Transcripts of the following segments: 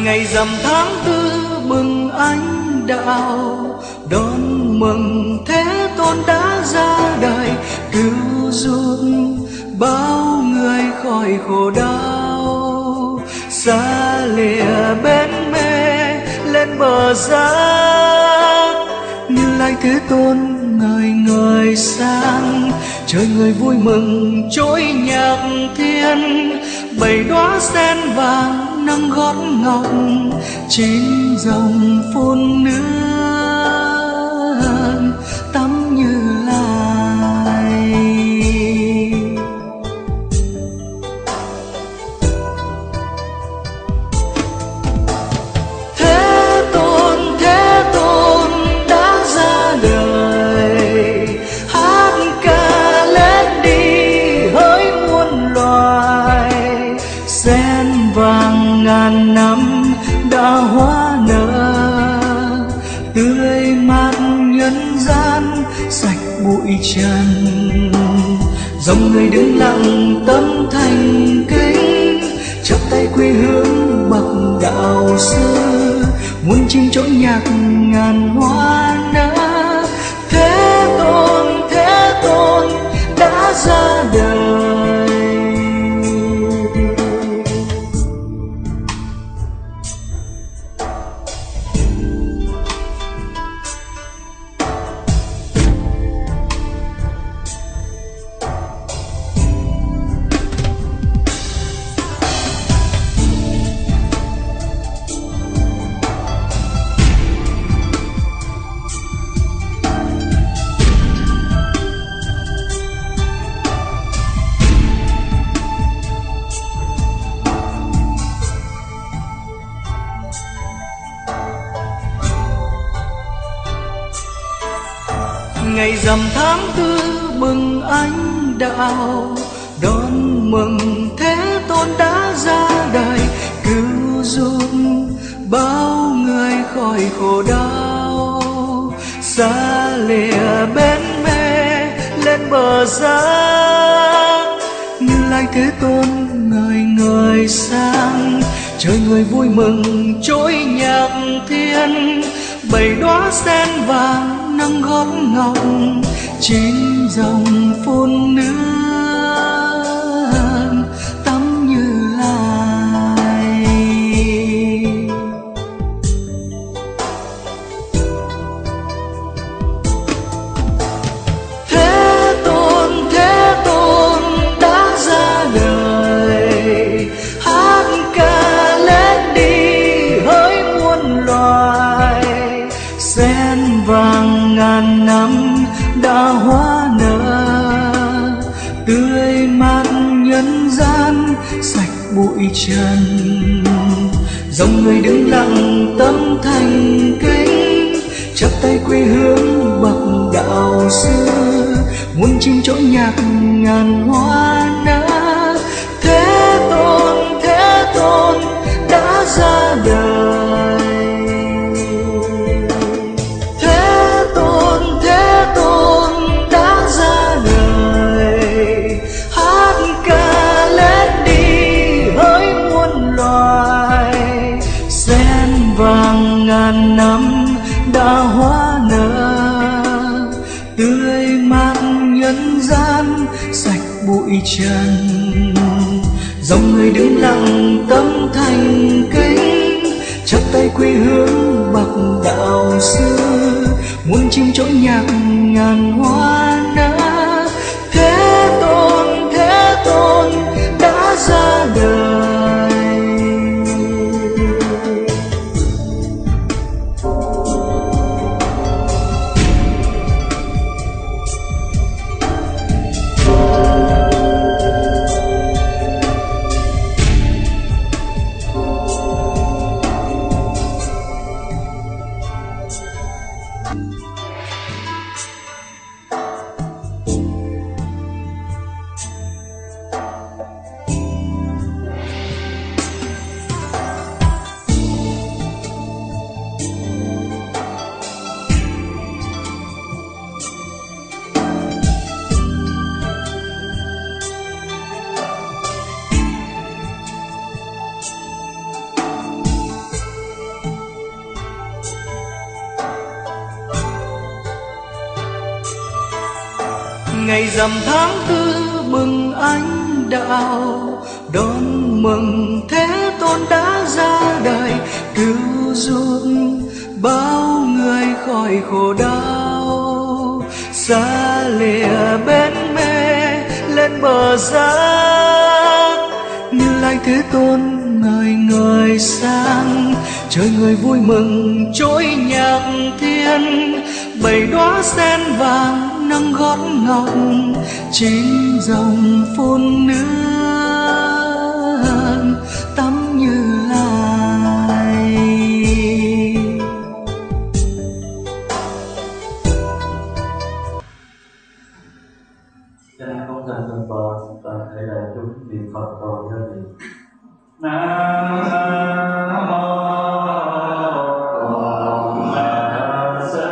Ngày rằm tháng tư mừng ánh đạo, đón mừng Thế Tôn đã ra đời, cứu giúp bao người khỏi khổ đau. Xa lìa bến mê lên bờ giác, Như Lai Thế Tôn ngời ngời sang, trời người vui mừng trỗi nhạc thiên. 7 đóa sen vàng nâng gót ngọc, 9 dòng phun nước tắm Như Lai. Thế Tôn đã ra đời, hát ca lên đi hỡi muôn loài. Sen vàng ngàn năm đã hóa nở, tươi mát nhân gian sạch bụi trần. Dòng người đứng lặng tâm thành kính, chắp tay quy hướng bậc đạo sư. Muôn chim trỗi nhạc ngàn hoa nở, Thế Tôn đã ra đời. Ngày rằm tháng tư mừng ánh đạo, đón mừng Thế Tôn đã ra đời, cứu giúp bao người khỏi khổ đau. Xa lìa bến mê lên bờ giác, Như Lai Thế Tôn ngời ngời sang, trời người vui mừng trỗi nhạc thiên. 7 đóa sen vàng nâng gót ngọc, 9 dòng phun nước tắm Như Lai. Thế Tôn đã ra đời, hát ca lên đi hỡi muôn loài. Sen vàng ngàn năm đã hóa nở, tươi mát nhân gian sạch bụi trần. Dòng người đứng lặng tâm thành kính, chắp tay quy hướng bậc đạo sư. Muôn chim trỗi nhạc ngàn hoa nở, Thế Tôn đã ra đời. Thế Tôn đã ra đời, hát ca lên đi hỡi muôn loài. Sen vàng ngàn năm đã hóa nở, tươi mát nhân gian sạch bụi trần. Dòng người đứng lặng tâm thành kính, chắp tay quy hướng bậc đạo sư. Muôn chim trỗi nhạc ngàn hoa nở, Thế Tôn đã ra đời. Ngày rằm tháng tư mừng ánh đạo, đón mừng Thế Tôn đã ra đời, cứu giúp bao người khỏi khổ đau. Xa lìa bên mê lên bờ giác, Như Lai Thế Tôn ngời ngời sang, trời người vui mừng trỗi nhạc thiên. 7 đóa sen vàng nâng gót ngọc, trên dòng phun nước tắm Như Lai. Cha không thành thần Phật, toàn thể đại chúng niệm Phật cầu cho mình. Nam mô Bổn Sư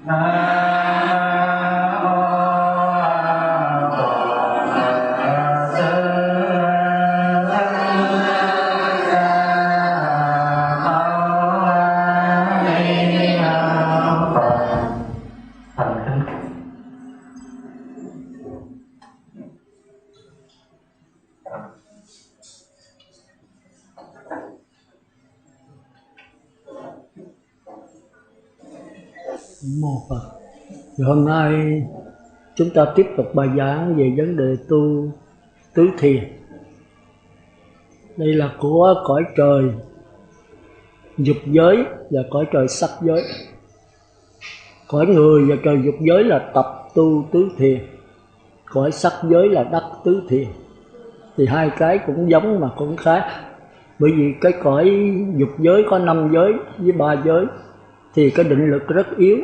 Nam mô Bổn Sư Thành kính Mô Phật. Thì hôm nay chúng ta tiếp tục bài giảng về vấn đề tu tứ thiền. Đây là của cõi trời dục giới và cõi trời sắc giới. Cõi người và trời dục giới là tập tu tứ thiền, cõi sắc giới là đắc tứ thiền. Thì hai cái cũng giống mà cũng khác. Bởi vì cái cõi dục giới có 5 giới với 3 giới, thì cái định lực rất yếu,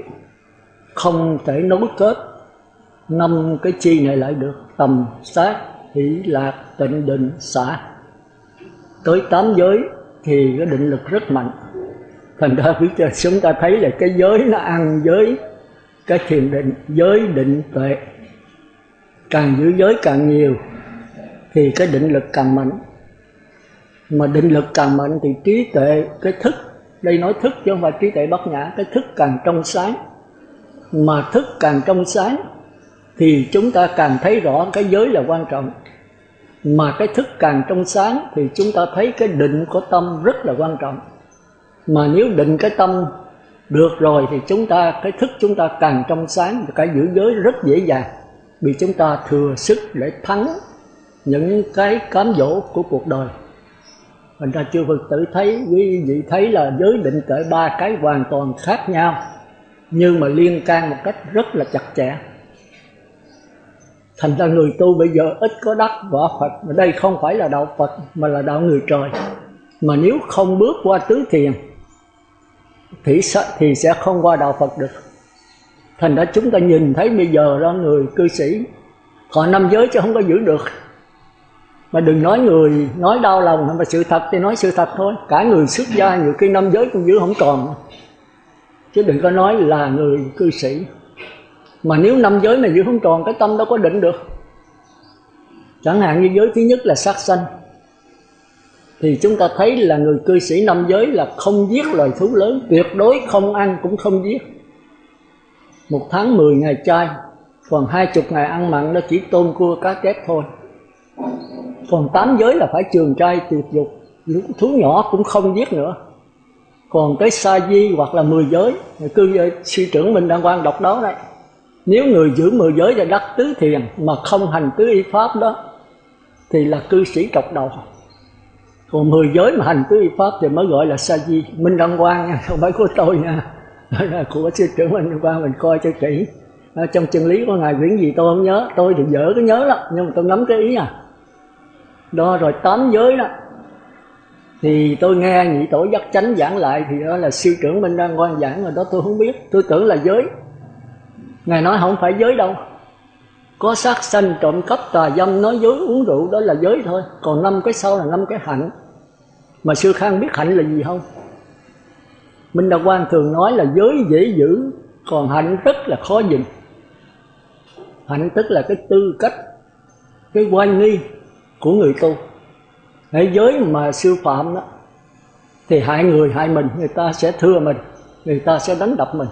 không thể nối kết 5 cái chi này lại được: tầm, sát, hỷ, lạc, tịnh, định, xả. Tới 8 giới thì cái định lực rất mạnh. Thành ra chúng ta thấy là cái giới nó ăn với cái thiền định, giới định tuệ. Càng giữ giới càng nhiều thì cái định lực càng mạnh. Mà định lực càng mạnh thì trí tuệ, cái thức, đây nói thức chứ không phải trí tuệ bát nhã, cái thức càng trong sáng. Mà thức càng trong sáng thì chúng ta càng thấy rõ cái giới là quan trọng. Mà cái thức càng trong sáng thì chúng ta thấy cái định của tâm rất là quan trọng. Mà nếu định cái tâm được rồi thì cái thức chúng ta càng trong sáng, cả giữ giới rất dễ dàng, vì chúng ta thừa sức để thắng những cái cám dỗ của cuộc đời. Thành ra chư Phật tử thấy, quý vị thấy là giới định tuệ 3 cái hoàn toàn khác nhau, nhưng mà liên can một cách rất là chặt chẽ. Thành ra người tu bây giờ ít có đắc quả Phật. Mà đây không phải là đạo Phật mà là đạo người trời. Mà nếu không bước qua tứ thiền thì sẽ không qua đạo Phật được. Thành ra chúng ta nhìn thấy bây giờ đó, người cư sĩ họ 5 giới chứ không có giữ được. Mà đừng nói người nói đau lòng, mà sự thật thì nói sự thật thôi. Cả người xuất gia nhiều khi 5 giới cũng giữ không tròn, chứ đừng có nói là người cư sĩ. Mà nếu 5 giới này giữ không tròn, cái tâm đâu có định được. Chẳng hạn như giới thứ nhất là sát sanh, thì chúng ta thấy là người cư sĩ 5 giới là không giết loài thú lớn, tuyệt đối không ăn cũng không giết. 1 tháng 10 ngày chay, còn 20 ngày ăn mặn, nó chỉ tôm cua cá chép thôi. Còn 8 giới là phải trường trai tuyệt dục, thú nhỏ cũng không giết nữa. Còn tới sa di hoặc là 10 giới, cư sư trưởng mình đang quan đọc đó đấy. Nếu người giữ 10 giới là đắc tứ thiền mà không hành tứ y pháp đó thì là cư sĩ trọc đầu. Còn 10 giới mà hành tứ y pháp thì mới gọi là sa di. Minh Đăng Quang nha, không phải của tôi nha, là của sư trưởng Minh Đăng Quang, mình coi cho kỹ. Trong chân lý của ngài quyển gì tôi không nhớ, tôi thì dở cái nhớ lắm, nhưng mà tôi nắm cái ý à. Đó rồi 8 giới đó thì tôi nghe nhị tổ Giác Chánh giảng lại, thì đó là sư trưởng Minh Đăng Quang giảng, rồi đó tôi không biết, tôi tưởng là giới. Ngài nói không phải giới đâu, có sát sanh, trộm cắp, tà dâm, nói dối, uống rượu, đó là giới thôi. Còn 5 cái sau là 5 cái hạnh. Mà sư Khang biết hạnh là gì không? Minh Đăng Quang thường nói là giới dễ giữ, còn hạnh rất là khó dừng. Hạnh tức là cái tư cách, cái oai nghi của người tu. Cái giới mà sư phạm đó thì hại người hại mình, người ta sẽ thưa mình, người ta sẽ đánh đập mình.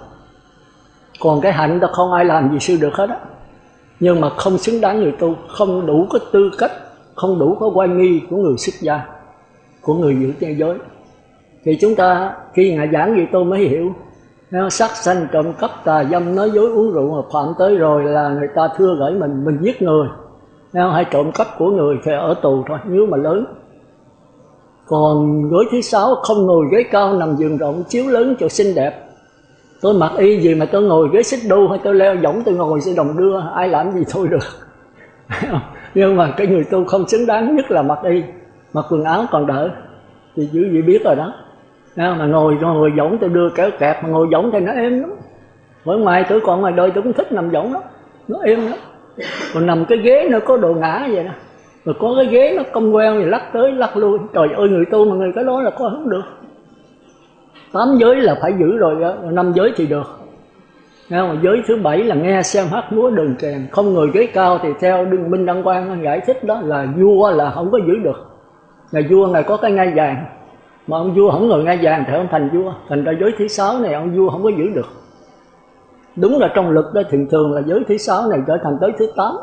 Còn cái hạnh đó không ai làm gì siêu được hết á. Nhưng mà không xứng đáng người tu, không đủ có tư cách, không đủ có oai nghi của người xuất gia, của người giữ chay giới. Thì chúng ta khi Ngài giảng vậy tôi mới hiểu. Nếu sát sanh, trộm cắp, tà dâm, nói dối, uống rượu mà phạm tới rồi là người ta thưa gửi mình giết người. Nếu hay trộm cắp của người thì ở tù thôi, nếu mà lớn. Còn gối thứ 6, không ngồi ghế cao, nằm giường rộng, chiếu lớn cho xinh đẹp. Tôi mặc y gì mà tôi ngồi ghế xích đu, hay tôi leo võng tôi ngồi xe đồng đưa, ai làm gì thôi được. Nhưng mà cái người tu không xứng đáng nhất là mặc y, mặc quần áo còn đỡ, thì quý vị biết rồi đó. Mà ngồi võng tôi đưa kéo kẹp, mà ngồi võng thì nó êm lắm. Bởi ngoài tôi còn ngoài đời tôi cũng thích nằm võng lắm, nó êm lắm. Còn nằm cái ghế nó có độ ngã vậy đó, rồi có cái ghế nó cong queo thì lắc tới lắc lui. Trời ơi, người tu mà người cái đó là có không được. 8 giới là phải giữ rồi đó, 5 giới thì được. Mà giới thứ 7 là nghe xem hát múa đờn kèn, không ngồi ghế cao thì theo Đương Minh Đăng Quang giải thích đó là vua là không có giữ được. Ngày vua Ngài có cái ngai vàng, mà ông vua không ngồi ngai vàng thì ông thành vua. Thành ra giới thứ 6 này ông vua không có giữ được. Đúng là trong lực đó thường thường là giới thứ 6 này trở thành tới thứ 8.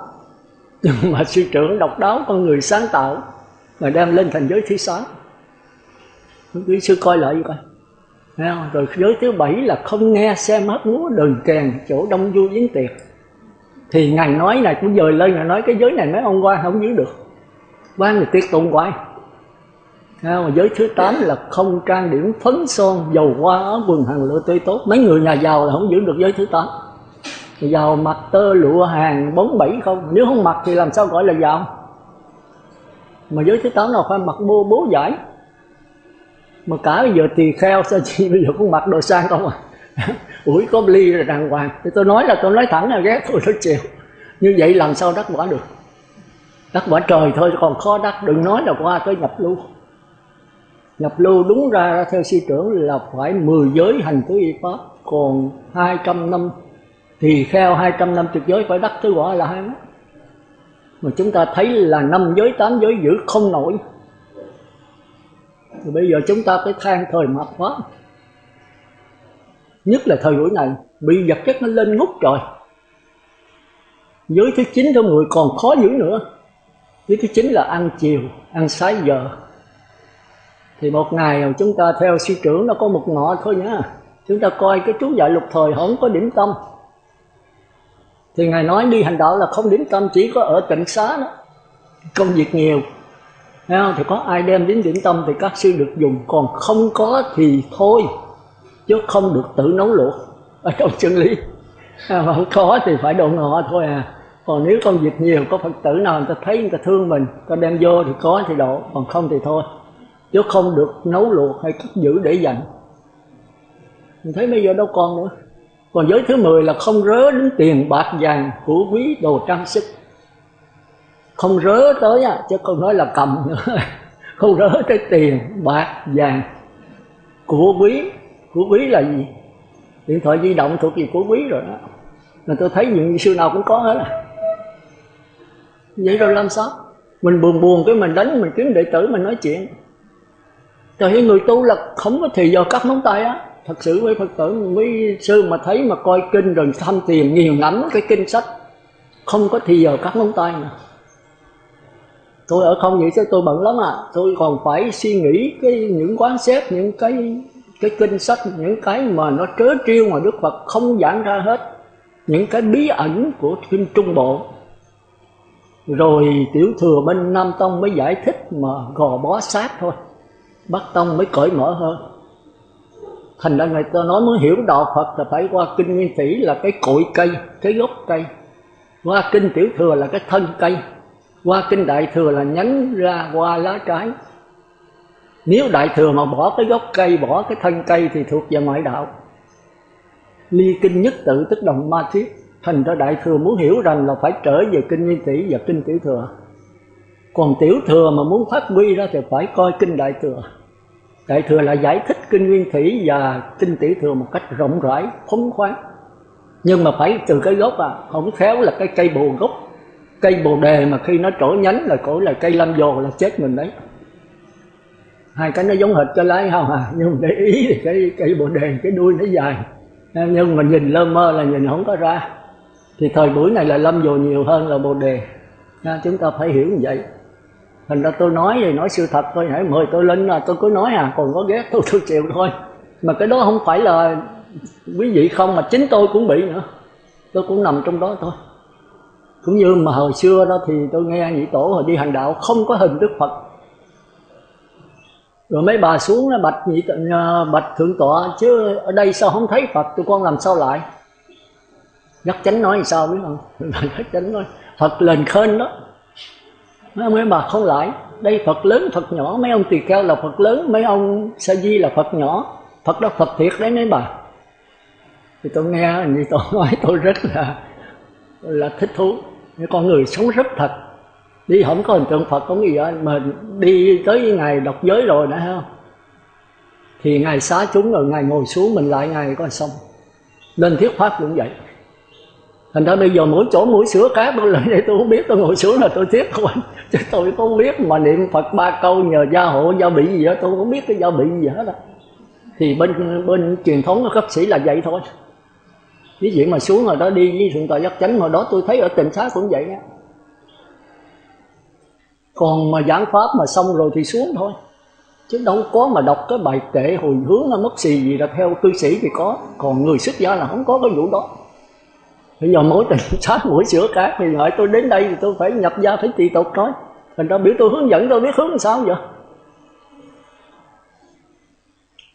Nhưng mà sư trưởng độc đáo, con người sáng tạo mà đem lên thành giới thứ 6. Quý sư coi lại coi. Rồi giới thứ 7 là không nghe xem hát múa đờn kèn chỗ đông vui yến tiệc. Thì Ngài nói này cũng dời lên, Ngài nói cái giới này mấy ông quan không giữ được, quan người tiệc tụng hoài. Mà giới thứ 8 là không trang điểm phấn son, dầu hoa áo quần hàng lựa tươi tốt. Mấy người nhà giàu là không giữ được giới thứ 8. Người giàu mặc tơ lụa hàng bóng bẩy không, nếu không mặc thì làm sao gọi là giàu. Mà giới thứ 8 nào phải mặc bố giải. Mà cả bây giờ tỳ kheo sao chị bây giờ cũng mặc đồ sang không à. Ủi có ly rồi đàng hoàng. Thì tôi nói thẳng là ghét tôi nói chịu. Như vậy làm sao đắc quả được. Đắc quả trời thôi còn khó đắc. Đừng nói là qua tới nhập lưu. Nhập lưu đúng ra theo sư trưởng là phải 10 giới hành tứ y pháp. Còn 200 năm tỳ kheo 250 giới phải đắc tứ quả là hai mắt. Mà chúng ta thấy là 5 giới 8 giới giữ không nổi. Rồi bây giờ chúng ta phải than thời mạt Pháp. Nhất là thời buổi này bị vật chất nó lên ngút trời. Giới thứ 9 thứ 10 còn khó giữ nữa. Giới thứ 9 là ăn chiều, ăn 6 giờ. Thì một ngày chúng ta theo sư trưởng nó có một ngọ thôi nhá. Chúng ta coi cái chú dạy lục thời không có điểm tâm. Thì Ngài nói đi hành đạo là không điểm tâm, chỉ có ở tịnh xá đó. Công việc nhiều. Thì có ai đem đến điểm tâm thì các sư được dùng. Còn không có thì thôi, chứ không được tự nấu luộc ở trong chân lý. Mà không có thì phải độ ngọ thôi à. Còn nếu công việc nhiều, có Phật tử nào người ta thấy người ta thương mình, ta đem vô thì có thì độ, còn không thì thôi. Chứ không được nấu luộc hay cất giữ để dành. Mình thấy bây giờ đâu còn nữa. Còn giới thứ 10 là không rớ đến tiền bạc vàng của quý đồ trang sức. Không rớ tới chứ không nói là cầm nữa. Không rớ tới tiền bạc vàng của quý là gì? Điện thoại di động thuộc gì của quý rồi đó. Mà tôi thấy những sư nào cũng có hết à. Vậy rồi làm sao? Mình buồn cái mình đánh, mình kiếm đệ tử mình nói chuyện. Trời, người tu là không có thì giờ cắt móng tay á. Thật sự với Phật tử, với sư mà thấy mà coi kinh rồi thăm tìm nghiền ngẫm cái kinh sách, không có thì giờ cắt móng tay nè. Tôi ở không vậy chứ tôi bận lắm à. Tôi còn phải suy nghĩ những quán xét, những cái kinh sách, những cái mà nó trớ trêu mà Đức Phật không giảng ra hết, những cái bí ẩn của kinh Trung Bộ. Rồi Tiểu Thừa bên Nam Tông mới giải thích mà gò bó sát thôi, Bắc Tông mới cởi mở hơn. Thành ra người ta nói muốn hiểu đạo Phật là phải qua kinh Nguyên Thủy là cái cội cây, cái gốc cây, qua kinh Tiểu Thừa là cái thân cây, qua kinh Đại Thừa là nhánh ra qua lá trái. Nếu Đại Thừa mà bỏ cái gốc cây, bỏ cái thân cây thì thuộc về ngoại đạo. Ly kinh nhất tự tức đồng ma thuyết. Thành ra Đại Thừa muốn hiểu rằng là phải trở về kinh Nguyên Thủy và kinh Tiểu Thừa. Còn Tiểu Thừa mà muốn phát huy ra thì phải coi kinh Đại Thừa. Đại Thừa là giải thích kinh Nguyên Thủy và kinh Tiểu Thừa một cách rộng rãi, phóng khoáng. Nhưng mà phải từ cái gốc à, không khéo là cái cây bồ gốc. Cây bồ đề mà khi nó trổ nhánh là cổ là cây lam dồ là chết mình đấy. Hai cái nó giống hệt cho lái không à, nhưng mà để ý thì cái cây bồ đề cái đuôi nó dài, Nhưng mà nhìn lơ mơ là nhìn không có ra. Thì thời buổi này là lâm vô nhiều hơn là Bồ Đề. Chúng ta phải hiểu như vậy. Thành ra tôi nói thì nói sự thật thôi, hãy mời tôi lên là tôi cứ nói còn có ghét tôi chịu thôi. Mà cái đó không phải là quý vị không, mà chính tôi cũng bị nữa. Tôi cũng nằm trong đó thôi. Cũng như mà hồi xưa đó thì tôi nghe Nhị Tổ hồi đi hành đạo không có hình Đức Phật. Rồi mấy bà xuống bạch Thượng Tọa, chứ ở đây sao không thấy Phật, tụi con làm sao lại? Giác Chánh nói sao biết không? Giác Chánh nói Phật lên khên đó. Mấy bà không lại, đây Phật lớn Phật nhỏ, mấy ông tỳ kheo là Phật lớn, mấy ông sa di là Phật nhỏ. Phật đó Phật thiệt đấy mấy bà. Thì tôi nghe Nhị Tổ nói tôi rất là thích thú. Những con người sống rất thật. Đi không có hình tượng Phật không gì hết, mà đi tới ngày đọc giới rồi đã thấy không? Thì Ngài xá chúng rồi Ngài ngồi xuống, mình lại Ngài có xong. Lên thuyết pháp cũng vậy. Thành ra bây giờ mỗi chỗ mỗi sửa cá tôi lại đây tôi không biết, tôi ngồi xuống là tôi thuyết thôi. Chứ tôi không biết mà niệm Phật 3 câu nhờ gia hộ gia bị gì đó, tôi không biết cái gia bị gì hết á. Thì bên truyền thống của cấp sĩ là vậy thôi. Ví dụ mà xuống rồi đó đi với Thượng Tọa Giác Chánh, hồi đó tôi thấy ở Tịnh Xá cũng vậy á. Còn mà giảng pháp mà xong rồi thì xuống thôi, chứ đâu có mà đọc cái bài kệ hồi hướng nó mất xì gì là theo cư sĩ thì có, còn người xuất gia là không có cái vụ đó. Bây giờ mỗi Tịnh Xá mỗi sửa cá thì hỏi tôi đến đây thì tôi phải nhập gia phải tùy tục nói. Thành ra biểu tôi hướng dẫn tôi biết hướng sao vậy.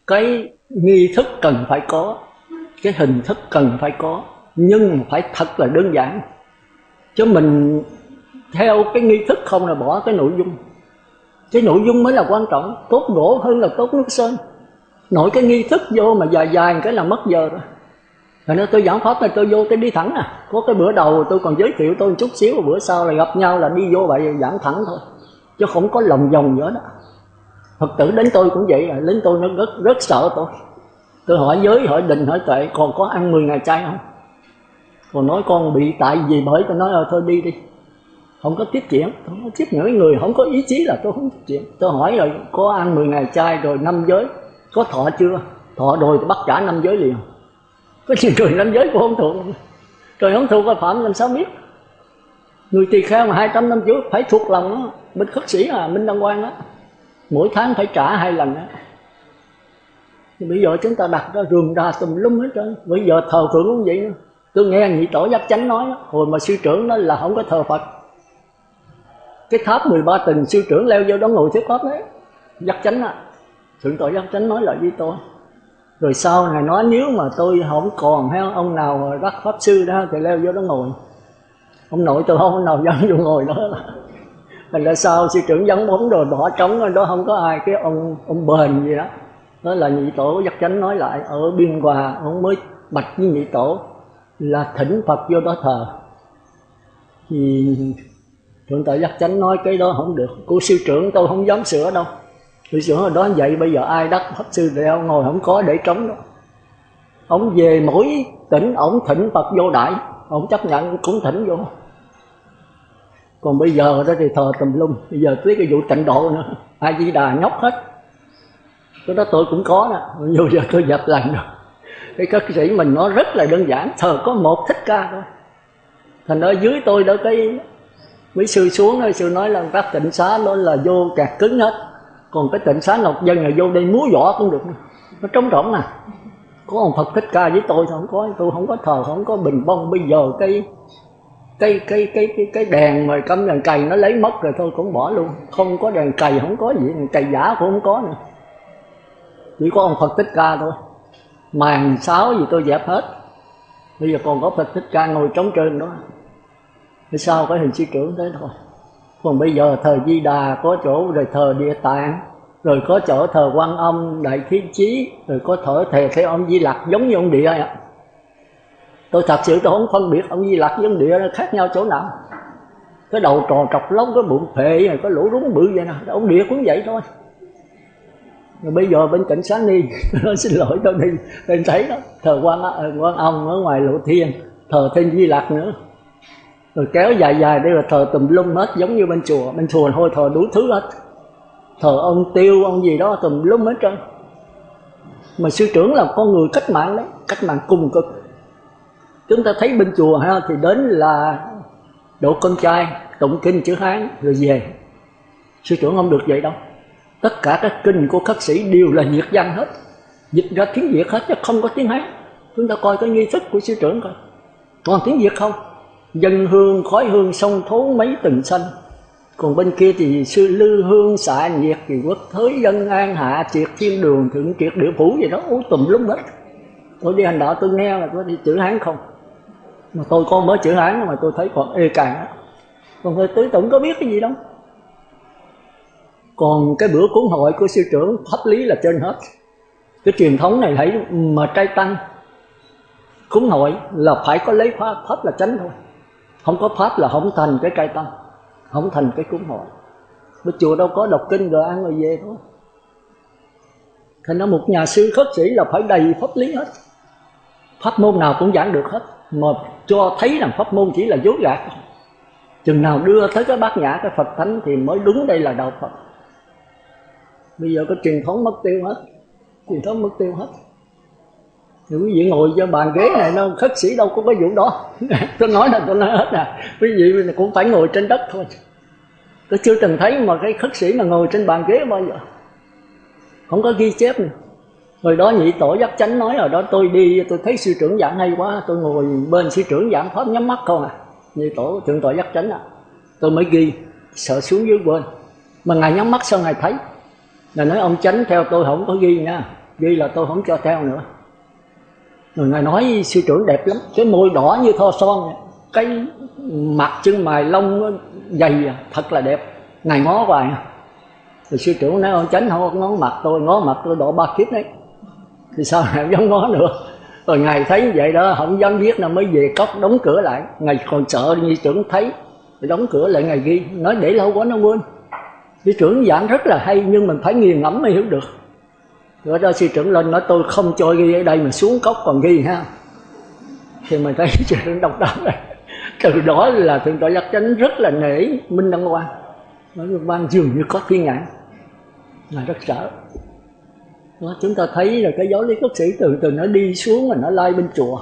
Cái nghi thức cần phải có, cái hình thức cần phải có, nhưng phải thật là đơn giản. Chứ mình theo cái nghi thức không là bỏ cái nội dung. Cái nội dung mới là quan trọng, tốt gỗ hơn là tốt nước sơn. Nội cái nghi thức vô mà dài dài cái là mất giờ rồi. Thành ra tôi giảng pháp này tôi vô cái đi thẳng à. Có cái bữa đầu tôi còn giới thiệu tôi một chút xíu, bữa sau là gặp nhau là đi vô vậy giảng thẳng thôi. Chứ không có lòng vòng nữa đó. Phật tử đến tôi cũng vậy à, đến tôi nó rất sợ tôi. Tôi hỏi giới, hỏi định, hỏi tuệ, còn có ăn 10 ngày chay không? Còn nói con bị tại gì bởi tôi nói thôi đi đi. Không có tiếp chuyện, không có tiếp những người không có ý chí là tôi không tiếp chuyện. Tôi hỏi rồi có ăn 10 ngày chay rồi 5 giới, có thọ chưa? Thọ rồi thì bắt trả 5 giới liền. Có nhiều người 5 giới cũng không thuộc. Rồi không thuộc là phạm làm sao biết? Người tỳ kheo mà 200 năm trước phải thuộc lòng đó. Bên khất sĩ là Minh Đăng Quang đó, mỗi tháng phải trả 2 lần đó. Thì bây giờ chúng ta đặt ra rườm ra tùm lum hết trơn. Bây giờ thờ phượng cũng vậy nữa. Tôi nghe Nhị Tổ Giác Chánh nói đó, hồi mà sư trưởng đó là không có thờ Phật. Cái tháp 13 tầng sư trưởng leo vô đó ngồi thuyết pháp đấy. Giác Chánh à, Thượng Tọa Giác Chánh nói lại với tôi. Rồi sau này nói nếu mà tôi không còn hay ông nào đắc pháp sư đó thì leo vô đó ngồi. Ông nội tôi không nào dám vô ngồi đó. Thành ra sau sư trưởng vắng bóng rồi bỏ trống đó không có ai, cái ông bền gì đó. Đó là Nhị Tổ Giác Chánh nói lại ở Biên Hòa, ông mới bạch với Nhị Tổ là thỉnh Phật vô đó thờ. Thì Thượng Tọa Giác Chánh nói cái đó không được, cô sư trưởng tôi không dám sửa đâu. Sư trưởng ở đó vậy, bây giờ ai đắc pháp sư đeo ngồi không có để trống đó. Ông về mỗi tỉnh ông thỉnh Phật vô đại, ông chấp nhận cũng thỉnh vô. Còn bây giờ đó thì thờ tùm lum, bây giờ tới cái vụ tịnh độ nữa, A Di Đà nhóc hết. Cái đó tôi cũng có đó, nhiều giờ tôi dập lần rồi. Cái các sĩ mình nó rất là đơn giản, thờ có một Thích Ca thôi. Thành ở dưới tôi đó cái mấy sư xuống đó, sư nói là các tịnh xá đó là vô kẹt cứng hết. Còn cái tịnh xá Ngọc Dân là vô đây múa võ cũng được, nó trống rỗng à. Có ông Phật Thích Ca với tôi không có, tôi không có thờ, không có bình bông. Bây giờ cái đèn mà cắm đèn cày nó lấy mất rồi thôi cũng bỏ luôn. Không có đèn cày, không có gì, đèn cày giả cũng không có nữa. Chỉ có ông Phật Thích Ca thôi. Màn sáo gì tôi dẹp hết. Bây giờ còn có Phật Thích Ca ngồi trống trơn đó. Thế sao cái hình sư trưởng thế thôi. Còn bây giờ thờ Di Đà có chỗ, rồi thờ Địa Tạng, rồi có chỗ thờ Quan Âm Đại Thiên Chí, rồi có thờ thề theo ông Di Lặc giống như ông Địa vậy. Tôi thật sự tôi không phân biệt ông Di Lặc với ông Địa nó khác nhau chỗ nào. Cái đầu trò trọc lóc, cái bụng phệ, cái lỗ rúng bự vậy nè, ông Địa cũng vậy thôi. Rồi bây giờ bên Tịnh Xá Ni nó xin lỗi tôi đi, tôi thấy đó, thờ Quan Âm ở ngoài Lộ Thiên, thờ thêm Di Lặc nữa. Rồi kéo dài dài đây là thờ tùm lum hết, giống như bên chùa thôi thờ đủ thứ hết. Thờ ông Tiêu, ông gì đó tùm lum hết trơn. Mà sư trưởng là con người cách mạng đấy, cách mạng cùng cực. Chúng ta thấy bên chùa ha, thì đến là độ cơm chay, tụng kinh chữ Hán rồi về. Sư trưởng không được vậy đâu. Tất cả các kinh của khất sĩ đều là Việt văn hết, dịch ra tiếng Việt hết chứ không có tiếng Hán. Chúng ta coi cái nghi thức của sư trưởng coi, còn tiếng Việt không. Dân hương khói hương sông thố mấy từng xanh. Còn bên kia thì sư lư hương xạ nhiệt thì quốc thới dân an hạ triệt thiên đường thượng triệt địa phủ gì đó, tùm lum hết. Tôi đi hành đạo tôi nghe là tôi đi chữ Hán không, mà tôi con mới chữ Hán mà tôi thấy còn ê càng á. Còn tôi cũng có biết cái gì đâu. Còn cái bữa cúng hội của sư trưởng pháp lý là trên hết. Cái truyền thống này thấy mà trai tăng cúng hội là phải có lấy pháp là chánh thôi. Không có pháp là không thành cái trai tăng, không thành cái cúng hội. Bên chùa đâu có đọc kinh rồi ăn rồi về thôi. Thành ra một nhà sư khất sĩ là phải đầy pháp lý hết. Pháp môn nào cũng giảng được hết, mà cho thấy rằng pháp môn chỉ là dối gạt. Chừng nào đưa tới cái bát nhã, cái Phật thánh thì mới đúng đây là đạo Phật. Bây giờ cái truyền thống mất tiêu hết, truyền thống mất tiêu hết. Thì quý vị ngồi cho bàn ghế này, nó khất sĩ đâu có cái vụ đó. Tôi nói hết à. Quý vị cũng phải ngồi trên đất thôi. Tôi chưa từng thấy mà cái khất sĩ mà ngồi trên bàn ghế bao giờ. Không có ghi chép này. Hồi đó nhị tổ Giác Chánh nói ở đó, tôi đi tôi thấy sư trưởng giảng hay quá, tôi ngồi bên sư trưởng giảng pháp nhắm mắt không à. Nhị tổ thượng tọa Giác Chánh à, tôi mới ghi, sợ xuống dưới quên. Mà ngài nhắm mắt sao ngài thấy. Ngài nói ông Chánh theo tôi không có ghi nha, ghi là tôi không cho theo nữa. Rồi ngài nói sư trưởng đẹp lắm, cái môi đỏ như tho son, cái mặt chân mày lông dày thật là đẹp. Ngài ngó hoài. Rồi sư trưởng nói ông Chánh không ngó mặt tôi, ngó mặt tôi độ 3 kiếp đấy. Thì sao ngài không dám ngó nữa. Rồi ngài thấy vậy đó, không dám viết nào mới về cốc đóng cửa lại. Ngài còn sợ như trưởng thấy, thì đóng cửa lại ngài ghi. Nói để lâu quá nó quên. Sư trưởng giảng rất là hay nhưng mình phải nghiền ngẫm mới hiểu được. Rồi đó sư trưởng lên nói tôi không cho ghi ở đây mà xuống cốc còn ghi ha. Thì mình thấy sư trưởng đọc đọc này. Từ đó là thượng tọa Giác Chánh rất là nể Minh Đăng Quang. Nói Minh Quang dường như có thiên nhãn, ngài rất sợ. Đó, chúng ta thấy là cái giáo lý khất sĩ từ nó đi xuống mà nó lai bên chùa.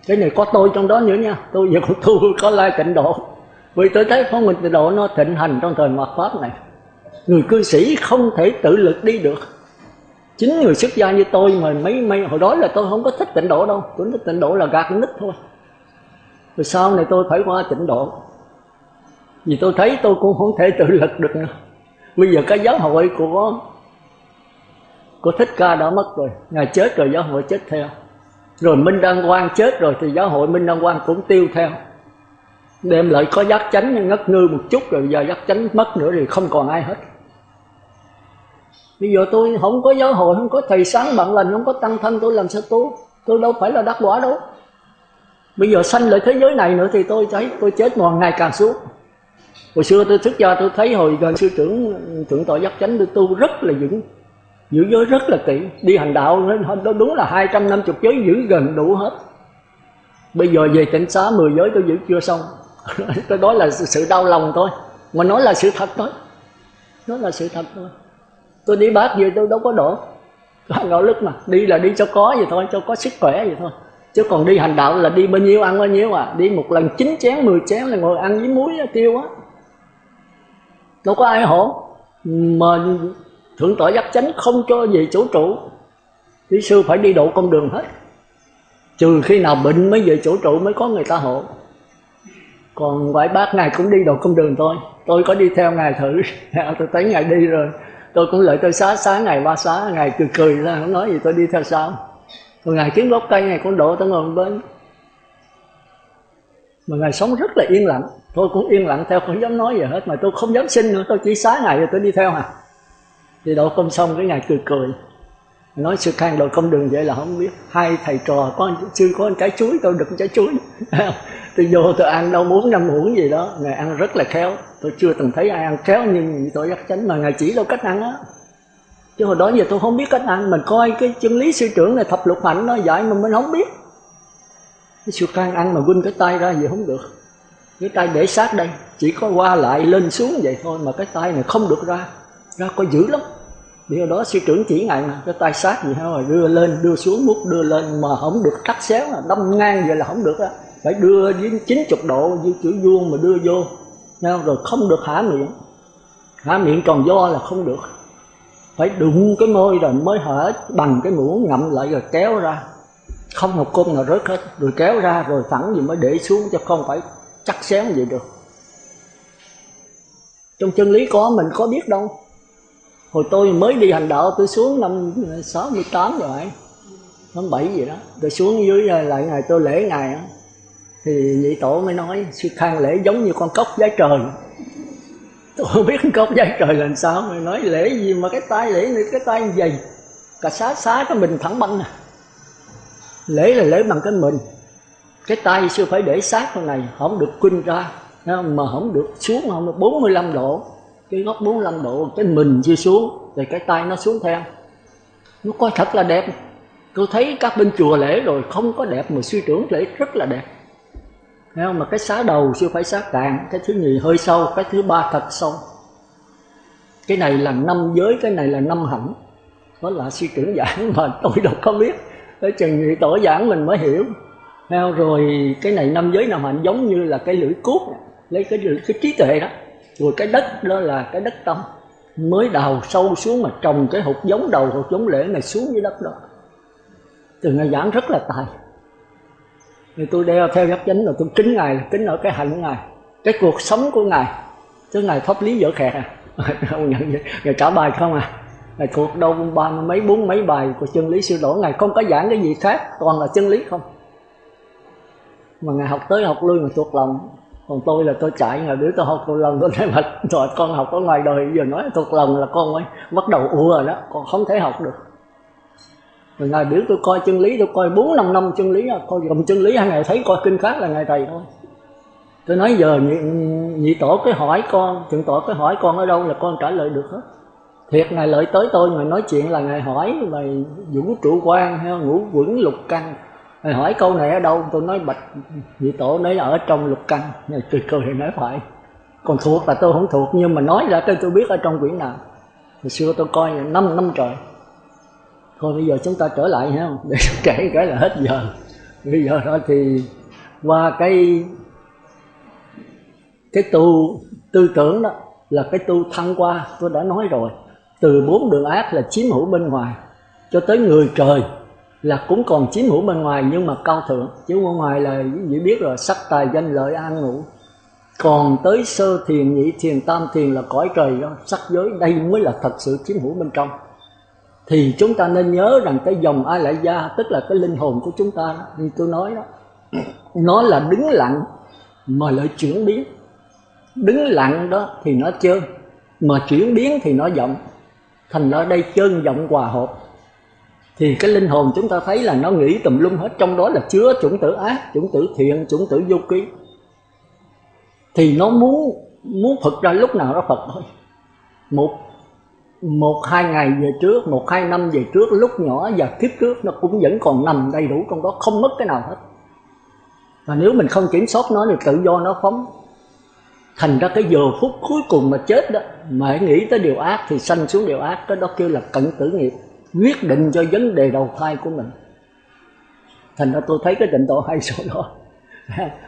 Cái này có tôi trong đó nữa nha. Tôi giờ cũng tu có lai tịnh độ. Vì tôi thấy phong minh tịnh độ nó thịnh hành trong thời mạt Pháp này. Người cư sĩ không thể tự lực đi được. Chính người xuất gia như tôi mà mấy hồi đó là tôi không có thích tịnh độ đâu. Tôi thích tịnh độ là gạt nít thôi. Rồi sau này tôi phải qua tịnh độ. Vì tôi thấy tôi cũng không thể tự lực được nữa. Bây giờ cái giáo hội của Thích Ca đã mất rồi, ngài chết rồi giáo hội chết theo. Rồi Minh Đăng Quang chết rồi thì giáo hội Minh Đăng Quang cũng tiêu theo. Đem lại có Giác Chánh ngất ngư một chút rồi giờ Giác Chánh mất nữa thì không còn ai hết. Bây giờ tôi không có giáo hội, không có thầy sáng bạn lành, không có tăng thân, tôi làm sao tu? Tôi đâu phải là đắc quả đâu. Bây giờ sanh lại thế giới này nữa thì tôi thấy tôi chết còn ngày càng xuống. Hồi xưa tôi xuất gia tôi thấy hồi gần sư trưởng thượng tọa Giác Chánh tôi tu rất là vững, giữ giới rất là kỹ, đi hành đạo đó đúng là 250 giới giữ gần đủ hết. Bây giờ về tịnh xá 10 giới tôi giữ chưa xong. Tôi nói là sự đau lòng thôi, mà nói là sự thật thôi, nói là sự thật thôi. Tôi đi bát về tôi đâu có đổ ngạo lực, mà đi là đi cho có vậy thôi, cho có sức khỏe vậy thôi. Chứ còn đi hành đạo là đi bao nhiêu ăn bao nhiêu à. Đi một lần 9 chén 10 chén là ngồi ăn với muối tiêu á, đâu có ai hộ. Mà thượng tọa Giác Chánh không cho về chỗ trụ, thí sư phải đi độ con đường hết. Trừ khi nào bệnh mới về chỗ trụ mới có người ta hộ. Còn ngoại bác ngài cũng đi độ con đường thôi. Tôi có đi theo ngài thử. Tôi thấy ngài đi rồi tôi cũng lợi tôi xá ngài ba xá. Ngài cười ra không nói gì, tôi đi theo sau. Rồi ngài kiếm gốc cây ngài cũng độ tôi ngồi bên. Mà ngài sống rất là yên lặng. Tôi cũng yên lặng theo, không dám nói gì hết. Mà tôi không dám xin nữa, tôi chỉ xá ngài rồi tôi đi theo à. Thì độ công xong cái ngài cười. Nói sư Khang độ công đường vậy là không biết. Hai thầy trò có sư có trái chuối, tôi đựng trái chuối. Tôi vô tôi ăn đâu 4-5 muỗng gì đó. Ngài ăn rất là khéo. Tôi chưa từng thấy ai ăn khéo như tôi Giác Chánh. Mà ngài chỉ đâu cách ăn á. Chứ hồi đó giờ tôi không biết cách ăn. Mình coi cái chân lý sư trưởng này thập lục hạnh nó dạy mà mình không biết. Cái sư Khang ăn mà vươn cái tay ra vậy không được. Cái tay để sát đây, chỉ có qua lại lên xuống vậy thôi. Mà cái tay này không được ra có dữ lắm. Điều đó sư trưởng chỉ ngài mà, cái tay sát gì hết rồi đưa lên đưa xuống, mút đưa lên mà không được cắt xéo, là đâm ngang vậy là không được á, phải đưa đến 90 độ như chữ vuông mà đưa vô, rồi không được há miệng tròn vo là không được, phải đụng cái môi rồi mới hở bằng cái muỗng ngậm lại rồi kéo ra, không một côn nào rớt hết, rồi kéo ra rồi thẳng gì mới để xuống, chứ không phải cắt xéo vậy được. Trong chân lý có mình có biết đâu. Hồi tôi mới đi hành đạo, tôi xuống năm 68 rồi, năm 7 gì đó, tôi xuống dưới lại ngày tôi lễ ngày á, thì nhị tổ mới nói sư Khang lễ giống như con cóc giái trời. Tôi không biết con cóc giái trời là sao, mới nói lễ gì mà cái tay lễ này, cái tay như vậy, cả xá cái mình thẳng băng à. Lễ là lễ bằng cái mình, cái tay sư phải để sát con này, không được khuynh ra, mà không được xuống, không được 45 độ, cái góc 45 độ, cái mình chưa xuống, rồi cái tay nó xuống theo. Nó coi thật là đẹp. Tôi thấy các bên chùa lễ rồi không có đẹp, mà sư trưởng lễ rất là đẹp. Thấy không? Mà cái xá đầu sư phải xá cạn, cái thứ nhì hơi sâu, cái thứ ba thật sâu. Cái này là 5 giới, cái này là 5 hạnh. Đó là sư trưởng giảng mà tôi đâu có biết. Tới chừng nhị tổ giảng mình mới hiểu. Thấy không? Rồi cái này 5 giới 5 hạnh giống như là cái lưỡi cuốc, lấy cái trí tuệ đó. Rồi cái đất đó là cái đất tâm, mới đào sâu xuống mà trồng cái hột giống đầu, hột giống lễ này xuống dưới đất đó. Từ ngày giảng rất là tài. Thì tôi đeo theo giáp chánh rồi tôi kính ngài, kính ở cái hạnh của ngài, cái cuộc sống của ngài, chứ ngài pháp lý dở khẹt à. Không nhận gì, ngài trả bài không à, ngài thuộc đâu 30 mấy 40 mấy bài của chân lý sư tổ, ngài không có giảng cái gì khác, toàn là chân lý không. Mà ngài học tới học lui mà thuộc lòng. Còn tôi là tôi chạy, ngài biểu tôi học thuộc lòng, tôi nói mà rồi con học ở ngoài đời giờ nói thuộc lòng là con mới bắt đầu ùa rồi đó, con không thể học được. Rồi ngài biểu tôi coi chân lý, tôi coi 4-5 năm chân lý, coi gồm chân lý, hai ngày thấy coi kinh khác là ngài thầy thôi. Tôi nói giờ nhị tổ cái hỏi con, thượng tổ cái hỏi con ở đâu là con trả lời được hết. Thiệt ngài lợi tới tôi, ngài nói chuyện là ngài hỏi về vũ trụ quan hay ngũ quẩn lục căn. Ngài hỏi câu này ở đâu, tôi nói bạch nhị tổ nói ở trong lục căn. Ngài cười cười thì nói phải. Còn thuộc là tôi không thuộc, nhưng mà nói ra tôi biết ở trong quyển nào. Hồi xưa tôi coi 5 năm trời. Thôi bây giờ chúng ta trở lại ha, để kể cái là hết giờ. Bây giờ đó thì qua cái tư tưởng đó là cái tu thăng qua, tôi đã nói rồi. Từ 4 đường ác là chiếm hữu bên ngoài, cho tới người trời là cũng còn chiếm hữu bên ngoài, nhưng mà cao thượng. Chứ bên ngoài là dễ biết rồi, sắc tài danh lợi an ngũ. Còn tới sơ thiền, nhị thiền, tam thiền là cõi trời đó, sắc giới, đây mới là thật sự chiếm hữu bên trong. Thì chúng ta nên nhớ rằng cái dòng A Lại Gia, tức là cái linh hồn của chúng ta đó, như tôi nói đó, nó là đứng lặng mà lại chuyển biến. Đứng lặng đó thì nó chơn, mà chuyển biến thì nó vọng. Thành ra đây chơn vọng hòa hợp. Thì cái linh hồn chúng ta thấy là nó nghĩ tùm lum hết, trong đó là chứa chủng tử ác, chủng tử thiện, chủng tử vô ký. Thì nó muốn Phật ra lúc nào nó Phật thôi. Một hai ngày về trước, 1-2 năm về trước, lúc nhỏ và kiếp trước nó cũng vẫn còn nằm đầy đủ trong đó, không mất cái nào hết. Và nếu mình không kiểm soát nó thì tự do nó phóng. Thành ra cái giờ phút cuối cùng mà chết đó, mà hãy nghĩ tới điều ác thì sanh xuống điều ác, cái đó kêu là cận tử nghiệp, quyết định cho vấn đề đầu thai của mình. Thành ra tôi thấy cái tịnh độ hay số đó.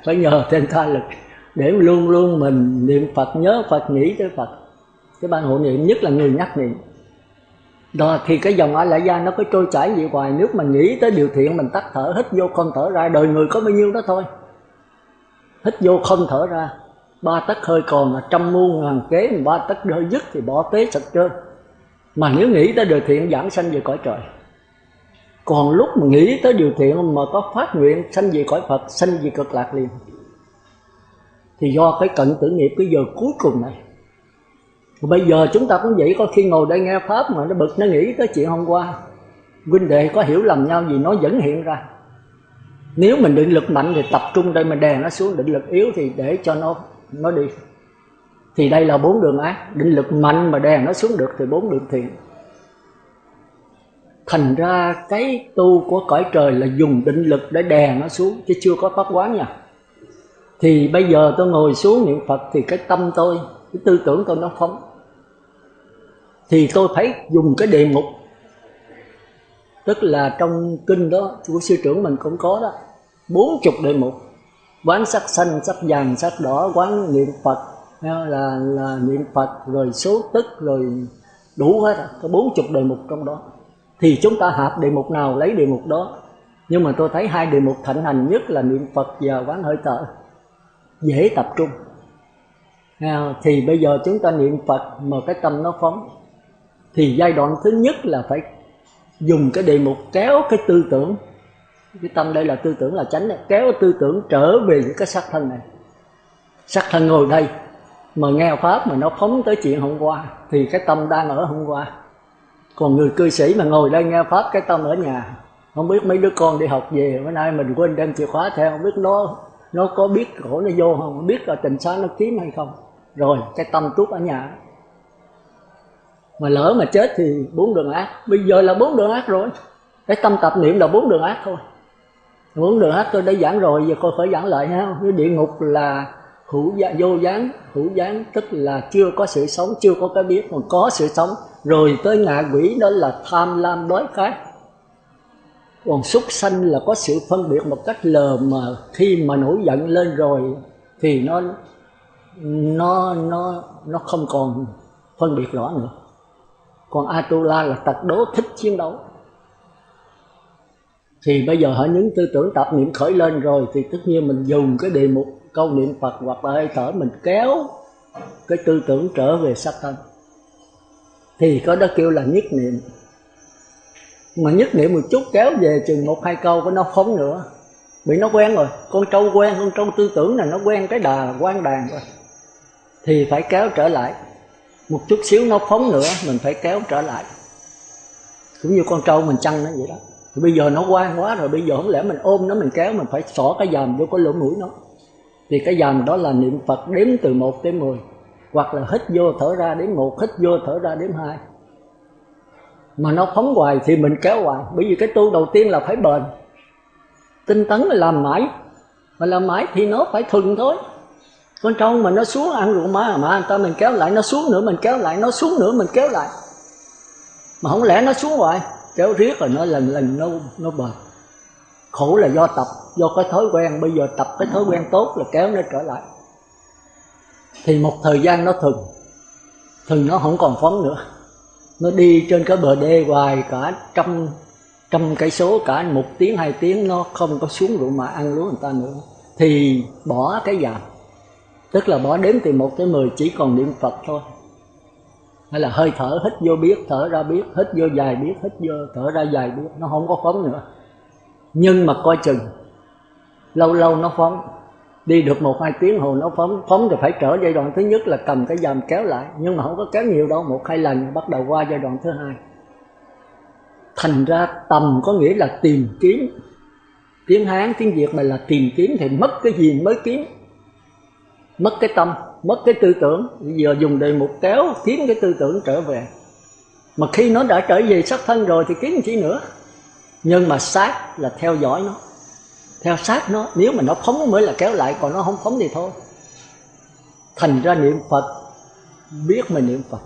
Phải nhờ trên tha lực để luôn luôn mình niệm Phật, nhớ Phật, nghĩ tới Phật. Cái ban hộ niệm nhất là người nhắc niệm. Đó thì cái dòng A Lại Gia nó cứ trôi chảy vậy hoài. Nếu mà nghĩ tới điều thiện mình tắt thở, hít vô không thở ra, đời người có bao nhiêu đó thôi. Hít vô không thở ra, 3 tấc hơi còn là 100 muôn ngàn kế, 3 tấc hơi dứt thì bỏ tế sạch trơn. Mà nếu nghĩ tới điều thiện giảng sanh về cõi trời. Còn lúc mà nghĩ tới điều thiện mà có phát nguyện sanh về cõi Phật, sanh về cực lạc liền. Thì do cái cận tử nghiệp cái giờ cuối cùng này. Bây giờ chúng ta cũng vậy, có khi ngồi đây nghe Pháp mà nó bực, nó nghĩ tới chuyện hôm qua huynh đệ có hiểu lầm nhau gì nó vẫn hiện ra. Nếu mình định lực mạnh thì tập trung đây, mình đè nó xuống. Định lực yếu thì để cho nó đi. Thì đây là 4 đường ác. Định lực mạnh mà đè nó xuống được thì 4 đường thiện. Thành ra cái tu của cõi trời là dùng định lực để đè nó xuống, chứ chưa có pháp quán nha. Thì bây giờ tôi ngồi xuống niệm Phật thì cái tâm tôi, cái tư tưởng tôi nó phóng. thì tôi phải dùng cái đề mục, tức là trong kinh đó của sư trưởng mình cũng có đó, 40 đề mục. Quán sắc xanh, sắc vàng, sắc đỏ, quán niệm Phật, là niệm Phật, rồi số tức, rồi đủ hết, có 40 đề mục trong đó. Thì chúng ta hạp đề mục nào lấy đề mục đó. Nhưng mà tôi thấy 2 đề mục thịnh hành nhất là niệm Phật và quán hơi thở, dễ tập trung. Thì bây giờ chúng ta niệm Phật mà cái tâm nó phóng, thì giai đoạn thứ nhất là phải dùng cái đề mục kéo cái tư tưởng, cái tâm đây là tư tưởng là chánh này, kéo tư tưởng trở về cái sắc thân này. Sắc thân ngồi đây mà nghe pháp mà nó phóng tới chuyện hôm qua thì cái tâm đang ở hôm qua. Còn người cư sĩ mà ngồi đây nghe pháp, cái tâm ở nhà. Không biết mấy đứa con đi học về bữa nay mình quên đem chìa khóa theo, không biết nó có biết khổ nó vô không, không biết là tình xá nó kiếm hay không. Rồi cái tâm tuốt ở nhà. Mà lỡ mà chết thì 4 đường ác. Bây giờ là 4 đường ác rồi. Cái tâm tập niệm là 4 đường ác thôi. 4 đường ác tôi đã giảng rồi, giờ coi phải giảng lại ha. Cái địa ngục là vô gián, hữu gián tức là chưa có sự sống, chưa có cái biết, còn có sự sống. Rồi tới ngạ quỷ đó là tham lam đói khát. Còn súc sanh là có sự phân biệt một cách lờ mờ, khi mà nổi giận lên rồi thì nó không còn phân biệt rõ nữa. Còn Atula là tật đố thích chiến đấu. Thì bây giờ hỡi những tư tưởng tập niệm khởi lên rồi thì tất nhiên mình dùng cái đề mục câu niệm Phật hoặc là hơi thở, mình kéo cái tư tưởng trở về sắc thân. Thì có đó kêu là nhất niệm. Mà nhất niệm một chút kéo về chừng 1-2 câu có nó phóng nữa. Bị nó quen rồi, con trâu quen, con trâu tư tưởng này nó quen cái đà quan đàn rồi. Thì phải kéo trở lại. Một chút xíu nó phóng nữa, mình phải kéo trở lại. Cũng như con trâu mình chăn nó vậy đó. Thì bây giờ nó ngoan quá rồi, bây giờ không lẽ mình ôm nó, mình kéo, mình phải xỏ cái dàm vô cái lỗ mũi nó. Thì cái dàm đó là niệm Phật đếm từ 1 đến 10. Hoặc là hít vô thở ra đếm 1, hít vô thở ra đếm 2. Mà nó phóng hoài thì mình kéo hoài. Bởi vì cái tu đầu tiên là phải bền. Tinh tấn là làm mãi. Mà làm mãi thì nó phải thuần thôi. Con trâu mà nó xuống ăn rượu mà người ta mình kéo lại, nó xuống nữa mình kéo lại, nó xuống nữa mình kéo lại. Mà không lẽ nó xuống hoài, kéo riết rồi nó lần nó bền. Khổ là do tập, do cái thói quen. Bây giờ tập cái thói quen tốt là kéo nó trở lại. Thì một thời gian nó thuần nó không còn phóng nữa. Nó đi trên cái bờ đê hoài cả trăm cây số, cả 1 tiếng 2 tiếng nó không có xuống rượu mà ăn lúa người ta nữa. Thì bỏ cái dàm, tức là bỏ đếm từ 1 tới 10, chỉ còn niệm Phật thôi. Hay là hơi thở, hít vô biết, thở ra biết, hít vô dài biết, hít vô thở ra dài biết. Nó không có phóng nữa. Nhưng mà coi chừng lâu lâu nó phóng. Đi được 1-2 tiếng hồ nó phóng rồi phải trở giai đoạn thứ nhất là cầm cái dàm kéo lại. Nhưng mà không có kéo nhiều đâu, 1-2 lần bắt đầu qua giai đoạn thứ 2. Thành ra tầm có nghĩa là tìm kiếm. Tiếng Hán, tiếng Việt mà là tìm kiếm thì mất cái gì mới kiếm. Mất cái tâm, mất cái tư tưởng. Bây giờ dùng đề mục kéo kiếm cái tư tưởng trở về. Mà khi nó đã trở về sắc thân rồi thì kiếm chi nữa. Nhưng mà sát là theo dõi nó, theo sát nó. Nếu mà nó phóng mới là kéo lại, còn nó không phóng thì thôi. Thành ra niệm Phật biết mà niệm Phật.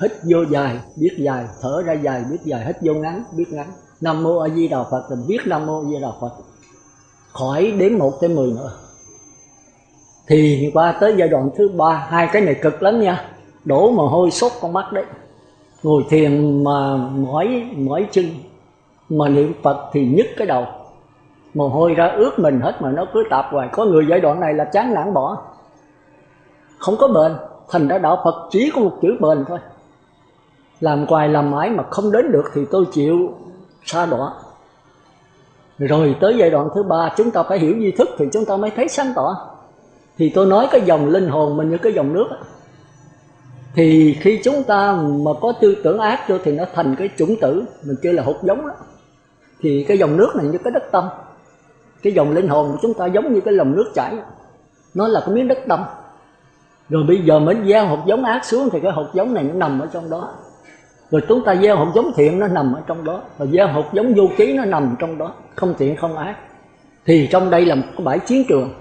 Hít vô dài biết dài, thở ra dài biết dài, hít vô ngắn biết ngắn. Nam mô A Di Đà Phật là viết Nam mô A Di Đà Phật, khỏi đếm 1 tới 10 nữa. Thì qua tới giai đoạn thứ 3, 2 cái này cực lắm nha, đổ mồ hôi sốt con mắt đấy. Ngồi thiền mà mỏi chân mà niệm Phật thì nhức cái đầu, mồ hôi ra ướt mình hết mà nó cứ tạp hoài. Có người giai đoạn này là chán nản bỏ, không có bền. Thành ra đạo Phật chỉ có một chữ bền thôi. Làm hoài làm mãi mà không đến được thì tôi chịu sa đọa. Rồi tới giai đoạn thứ 3 chúng ta phải hiểu duy thức thì chúng ta mới thấy sáng tỏ. Thì tôi nói cái dòng linh hồn mình như cái dòng nước. Thì khi chúng ta mà có tư tưởng ác vô thì nó thành cái chủng tử, mình kêu là hột giống đó. Thì cái dòng nước này như cái đất tâm. Cái dòng linh hồn của chúng ta giống như cái dòng nước chảy, nó là cái miếng đất tâm. Rồi bây giờ mình gieo hột giống ác xuống thì cái hột giống này nó nằm ở trong đó. Rồi chúng ta gieo hột giống thiện nó nằm ở trong đó. Rồi gieo hột giống vô ký nó nằm trong đó, không thiện không ác. Thì trong đây là một cái bãi chiến trường.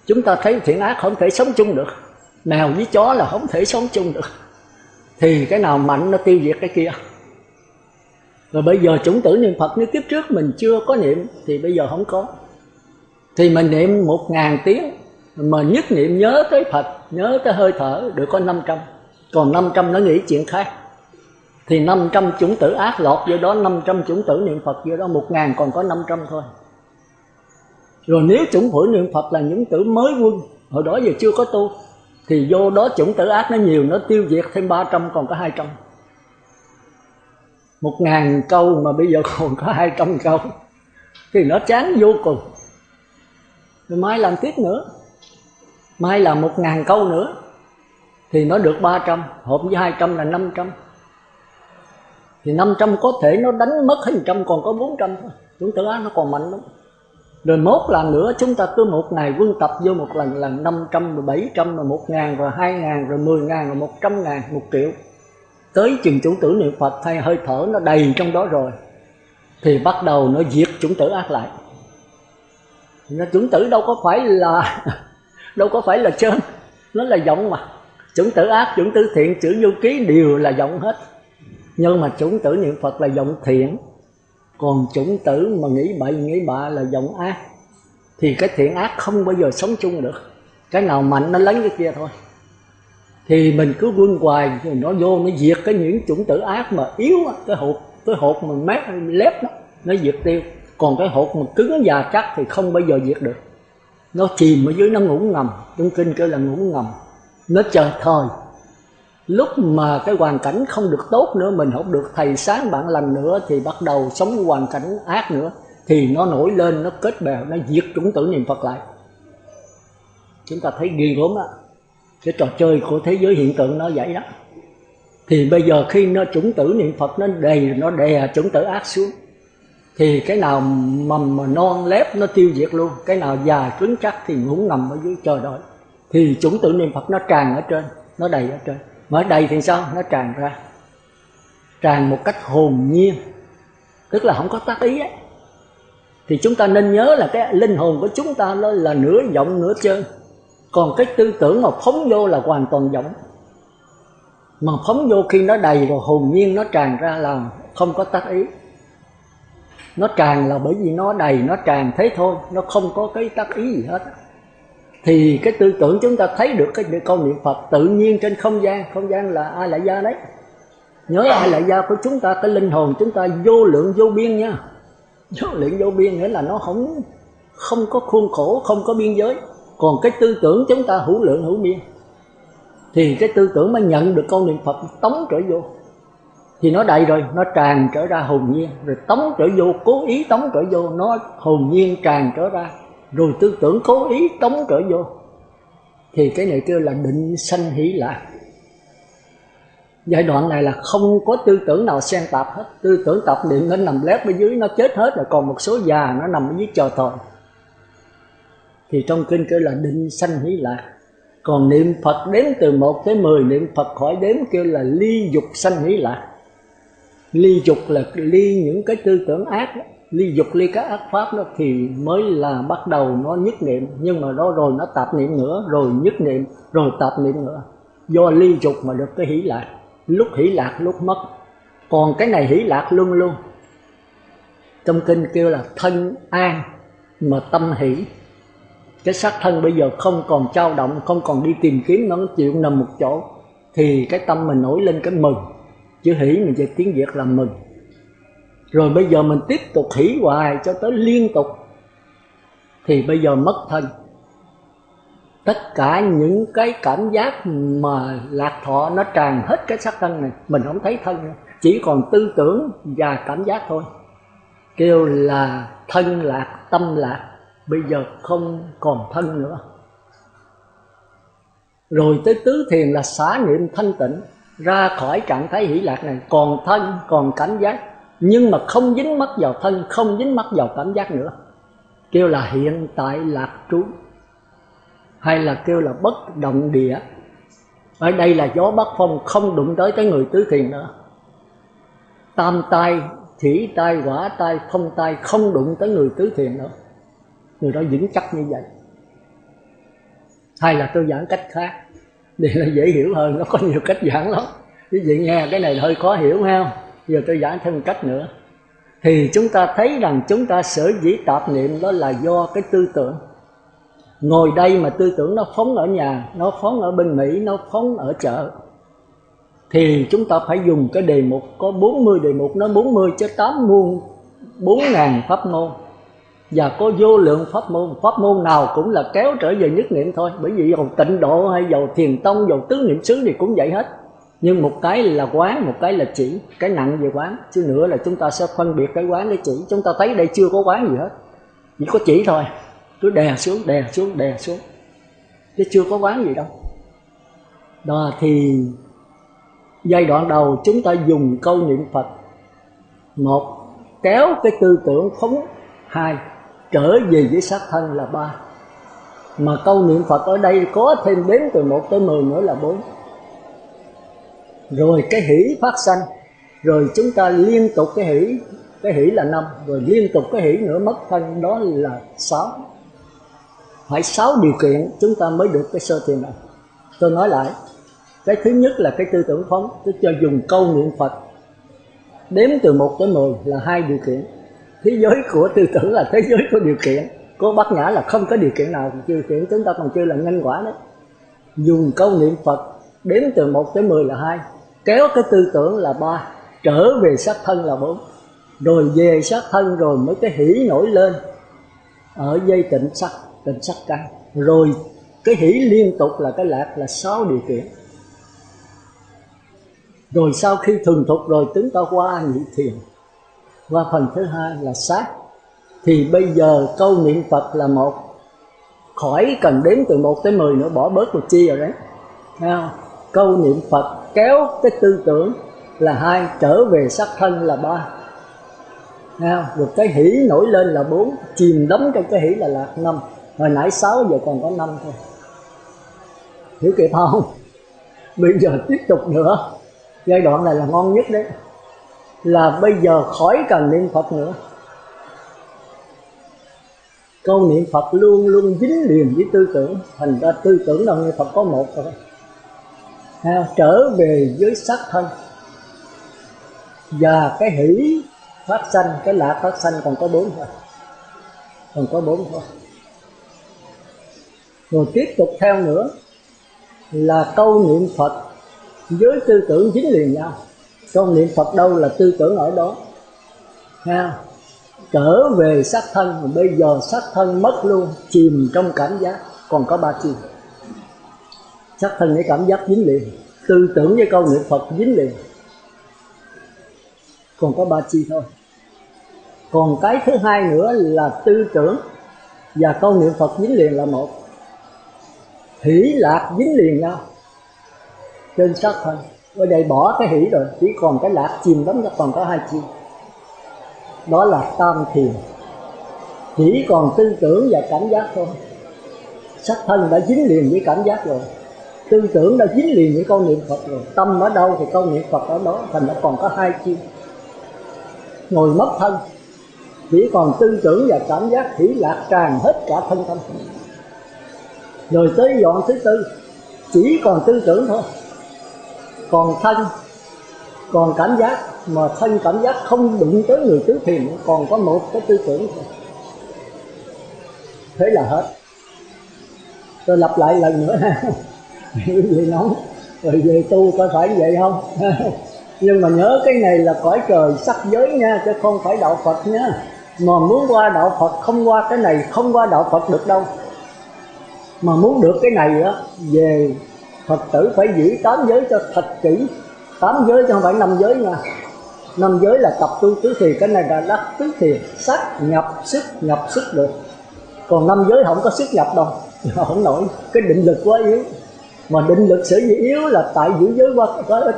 Chúng ta thấy thiện ác không thể sống chung được. Mèo với chó là không thể sống chung được. thì cái nào mạnh nó tiêu diệt cái kia. Rồi bây giờ chủng tử niệm Phật nếu kiếp trước mình chưa có niệm thì bây giờ không có. Thì mình niệm 1000 tiếng mà nhất niệm nhớ tới Phật, nhớ tới hơi thở được có 500. Còn 500 nó nghĩ chuyện khác. Thì 500 chủng tử ác lọt vô đó, 500 chủng tử niệm Phật vô đó, 1000 còn có 500 thôi. Rồi nếu chủng tử niệm Phật là những tử mới quân, hồi đó giờ chưa có tu, thì vô đó chủng tử ác nó nhiều, nó tiêu diệt thêm 300 còn có 200. 1000 câu mà bây giờ còn có 200 câu thì nó chán vô cùng. Rồi mai làm tiếp nữa, mai là 1000 câu nữa thì nó được 300, hợp với 200 là 500. Thì 500 có thể nó đánh mất 100 còn có 400 thôi. Chủng tử ác nó còn mạnh lắm. Rồi mốt lần nữa chúng ta cứ một ngày quân tập vô một lần là 500 rồi 700 rồi 1000 rồi 2000 rồi 10.000 rồi 100.000, 1 triệu. Tới chừng chủng tử niệm Phật hay hơi thở nó đầy trong đó rồi thì bắt đầu nó diệt chủng tử ác lại. Nó chủng tử đâu có phải là trơn, nó là vọng mà. Chủng tử ác, chủng tử thiện, chữ vô ký đều là vọng hết. Nhưng mà chủng tử niệm Phật là vọng thiện. Còn chủng tử mà nghĩ bậy nghĩ bạ là vọng ác. Thì cái thiện ác không bao giờ sống chung được. Cái nào mạnh nó lấy cái kia thôi. Thì mình cứ quân hoài, nó vô nó diệt cái những chủng tử ác mà yếu, cái hột mà mát lép đó, nó diệt tiêu. Còn cái hột mà cứng và chắc thì không bao giờ diệt được. Nó chìm ở dưới, nó ngủ ngầm. Trong kinh kêu là ngủ ngầm. Nó chờ thời. Lúc mà cái hoàn cảnh không được tốt nữa, mình không được thầy sáng bạn lành nữa, thì bắt đầu sống hoàn cảnh ác nữa, thì nó nổi lên, nó kết bè, nó diệt chủng tử niệm Phật lại. Chúng ta thấy ghê gớm á. Cái trò chơi của thế giới hiện tượng nó vậy đó. Thì bây giờ khi nó chủng tử niệm Phật nó đầy, nó đè chủng tử ác xuống, thì cái nào mầm mà non lép nó tiêu diệt luôn. Cái nào già cứng chắc thì ngủ ngầm ở dưới chờ đợi. Thì chủng tử niệm Phật nó tràn ở trên, nó đầy ở trên. Mà ở đây thì sao? Nó tràn ra, tràn một cách hồn nhiên, tức là không có tác ý ấy. Thì chúng ta nên nhớ là cái linh hồn của chúng ta nó là nửa vọng nửa chân. Còn cái tư tưởng mà phóng vô là hoàn toàn vọng. Mà phóng vô khi nó đầy rồi hồn nhiên nó tràn ra là không có tác ý. Nó tràn là bởi vì nó đầy, nó tràn thế thôi, nó không có cái tác ý gì hết. Thì cái tư tưởng chúng ta thấy được cái câu niệm Phật tự nhiên trên không gian là A Lại Gia đấy. Nhớ A Lại Gia của chúng ta, cái linh hồn chúng ta vô lượng vô biên nha. Vô lượng vô biên nghĩa là nó không có khuôn khổ, không có biên giới. Còn cái tư tưởng chúng ta hữu lượng hữu biên. Thì cái tư tưởng mới nhận được câu niệm Phật tống trở vô. Thì nó đầy rồi, nó tràn trở ra hồn nhiên. Rồi tống trở vô, cố ý tống trở vô, nó hồn nhiên tràn trở ra. Rồi tư tưởng cố ý tống trở vô. Thì cái này kêu là định sanh hỷ lạc. Giai đoạn này là không có tư tưởng nào xen tạp hết. Tư tưởng tập niệm nó nằm lép bên dưới, nó chết hết rồi. Còn một số già nó nằm ở dưới chờ thời. Thì trong kinh kêu là định sanh hỷ lạc. Còn niệm Phật đếm từ 1 tới 10, niệm Phật khỏi đếm kêu là ly dục sanh hỷ lạc. Ly dục là ly những cái tư tưởng ác đó. Ly dục, ly các ác pháp đó thì mới là bắt đầu nó nhất niệm. Nhưng mà đó rồi nó tạp niệm nữa, rồi nhất niệm, rồi tạp niệm nữa. Do ly dục mà được cái hỷ lạc. Lúc hỷ lạc, lúc mất. Còn cái này hỷ lạc luôn luôn. Trong kinh kêu là thân an mà tâm hỷ. Cái xác thân bây giờ không còn dao động, không còn đi tìm kiếm, nó chịu nằm một chỗ. Thì cái tâm mình nổi lên cái mừng. Chữ hỷ mình chỉ tiếng Việt là mừng. Rồi bây giờ mình tiếp tục hỷ hoài cho tới liên tục. Thì bây giờ mất thân. Tất cả những cái cảm giác mà lạc thọ nó tràn hết cái xác thân này. Mình không thấy thân nữa. Chỉ còn tư tưởng và cảm giác thôi. Kêu là thân lạc, tâm lạc. Bây giờ không còn thân nữa. Rồi tới tứ thiền là xả niệm thanh tịnh. Ra khỏi trạng thái hỷ lạc này. Còn thân, còn cảm giác. Nhưng mà không dính mắc vào thân, không dính mắc vào cảm giác nữa. Kêu là hiện tại lạc trú. Hay là kêu là bất động địa. Ở đây là gió bắc phong, không đụng tới người tứ thiền nữa. Tam tai, thủy tai, hỏa tai, phong tai, không đụng tới người tứ thiền nữa. Người đó vững chắc như vậy. Hay là tôi giảng cách khác để nó dễ hiểu hơn, nó có nhiều cách giảng lắm. Quý vị nghe cái này hơi khó hiểu ha. Giờ tôi giải thêm một cách nữa. Thì chúng ta thấy rằng chúng ta sở dĩ tạp niệm đó là do cái tư tưởng. Ngồi đây mà tư tưởng nó phóng ở nhà, nó phóng ở bên Mỹ, nó phóng ở chợ, thì chúng ta phải dùng cái đề mục, có 40 đề mục, nó 40 chứ 8 muôn 4.000 pháp môn. Và có vô lượng pháp môn nào cũng là kéo trở về nhất niệm thôi. Bởi vì dầu tịnh độ hay dầu thiền tông, dầu tứ niệm xứ thì cũng vậy hết. Nhưng một cái là quán, một cái là chỉ. Cái nặng về quán, chứ nữa là chúng ta sẽ phân biệt cái quán cái chỉ. Chúng ta thấy đây chưa có quán gì hết, chỉ có chỉ thôi. Cứ đè xuống, đè xuống, đè xuống, chứ chưa có quán gì đâu. Đó thì giai đoạn đầu chúng ta dùng câu niệm Phật. Một, kéo cái tư tưởng phóng. Hai, trở về với xác thân là ba. Mà câu niệm Phật ở đây có thêm đếm từ 1 tới 10 nữa là 4. Rồi cái hỷ phát sanh, rồi chúng ta liên tục cái hỷ là 5, rồi liên tục cái hỷ nữa mất thân, đó là 6. Phải 6 điều kiện chúng ta mới được cái sơ thiền này. Tôi nói lại, cái thứ nhất là cái tư tưởng phóng, tôi cho dùng câu niệm Phật đếm từ 1 tới 10 là 2 điều kiện. Thế giới của tư tưởng là thế giới của điều kiện. Có Bát Nhã là không có điều kiện nào điều kiện, chúng ta còn chưa là nhân quả đấy. Dùng câu niệm Phật đếm từ 1 tới 10 là 2, kéo cái tư tưởng là 3, trở về xác thân là 4. Rồi về xác thân rồi mới cái hỷ nổi lên ở dây tịnh sắc căn. Rồi cái hỷ liên tục là cái lạc là 6 điều kiện. Rồi sau khi thuần thục rồi chúng ta qua nhị thiền, qua phần thứ hai là sát. Thì bây giờ câu niệm Phật là 1, khỏi cần đếm từ 1 tới 10 nữa, bỏ bớt một chi rồi đấy. Câu niệm Phật kéo cái tư tưởng là 2, trở về xác thân là 3. Rồi cái hỷ nổi lên là 4, chìm đắm trong cái hỷ là lạc 5. Hồi nãy 6 giờ còn có 5 thôi. Hiểu kịp không? Bây giờ tiếp tục nữa. Giai đoạn này là ngon nhất đấy. Là bây giờ khỏi cần niệm Phật nữa. Câu niệm Phật luôn luôn dính liền với tư tưởng. Thành ra tư tưởng đâu niệm Phật có 1 thôi. Trở về với xác thân. Và cái hỷ phát sanh, cái lạc phát sanh còn có 4 thôi. Còn có 4 thôi. Rồi tiếp tục theo nữa là câu niệm Phật với tư tưởng dính liền nhau. Câu niệm Phật đâu là tư tưởng ở đó. Trở về xác thân, bây giờ xác thân mất luôn, chìm trong cảm giác, còn có 3 chi. Xác thân với cảm giác dính liền, tư tưởng với câu niệm Phật dính liền, còn có 3 chi thôi. Còn cái thứ hai nữa là tư tưởng và câu niệm Phật dính liền là 1. Hỷ lạc dính liền nhau trên xác thân. Ở đây bỏ cái hỷ rồi, chỉ còn cái lạc chìm đắm, còn có 2 chi. Đó là tam thiền. Chỉ còn tư tưởng và cảm giác thôi. Xác thân đã dính liền với cảm giác rồi, tư tưởng đã dính liền với câu niệm Phật rồi. Tâm ở đâu thì câu niệm Phật ở đó. Thành ra còn có 2 chi. Ngồi mất thân, chỉ còn tư tưởng và cảm giác, hỷ lạc tràn hết cả thân tâm. Rồi tới đoạn thứ tư, chỉ còn tư tưởng thôi, còn thân, còn cảm giác. Mà thân cảm giác không đụng tới người tứ thiền, còn có 1 cái tư tưởng thôi. Thế là hết. Tôi lặp lại lần nữa ha. Quý vị nóng rồi về tu có phải như vậy không? Nhưng mà nhớ cái này là cõi trời sắc giới nha, chứ không phải đạo Phật nha. Mà muốn qua đạo Phật không qua cái này, không qua đạo Phật được đâu. Mà muốn được cái này á, về Phật tử phải giữ 8 giới cho thật kỹ. 8 giới chứ không phải 5 giới nha. 5 giới là tập tu tứ thiền, cái này là đắc tứ thiền, sắc nhập sức được. Còn 5 giới không có sức nhập đâu, không nổi, cái định lực quá yếu. Mà định lực sở dĩ yếu là tại giữ giới quá ít.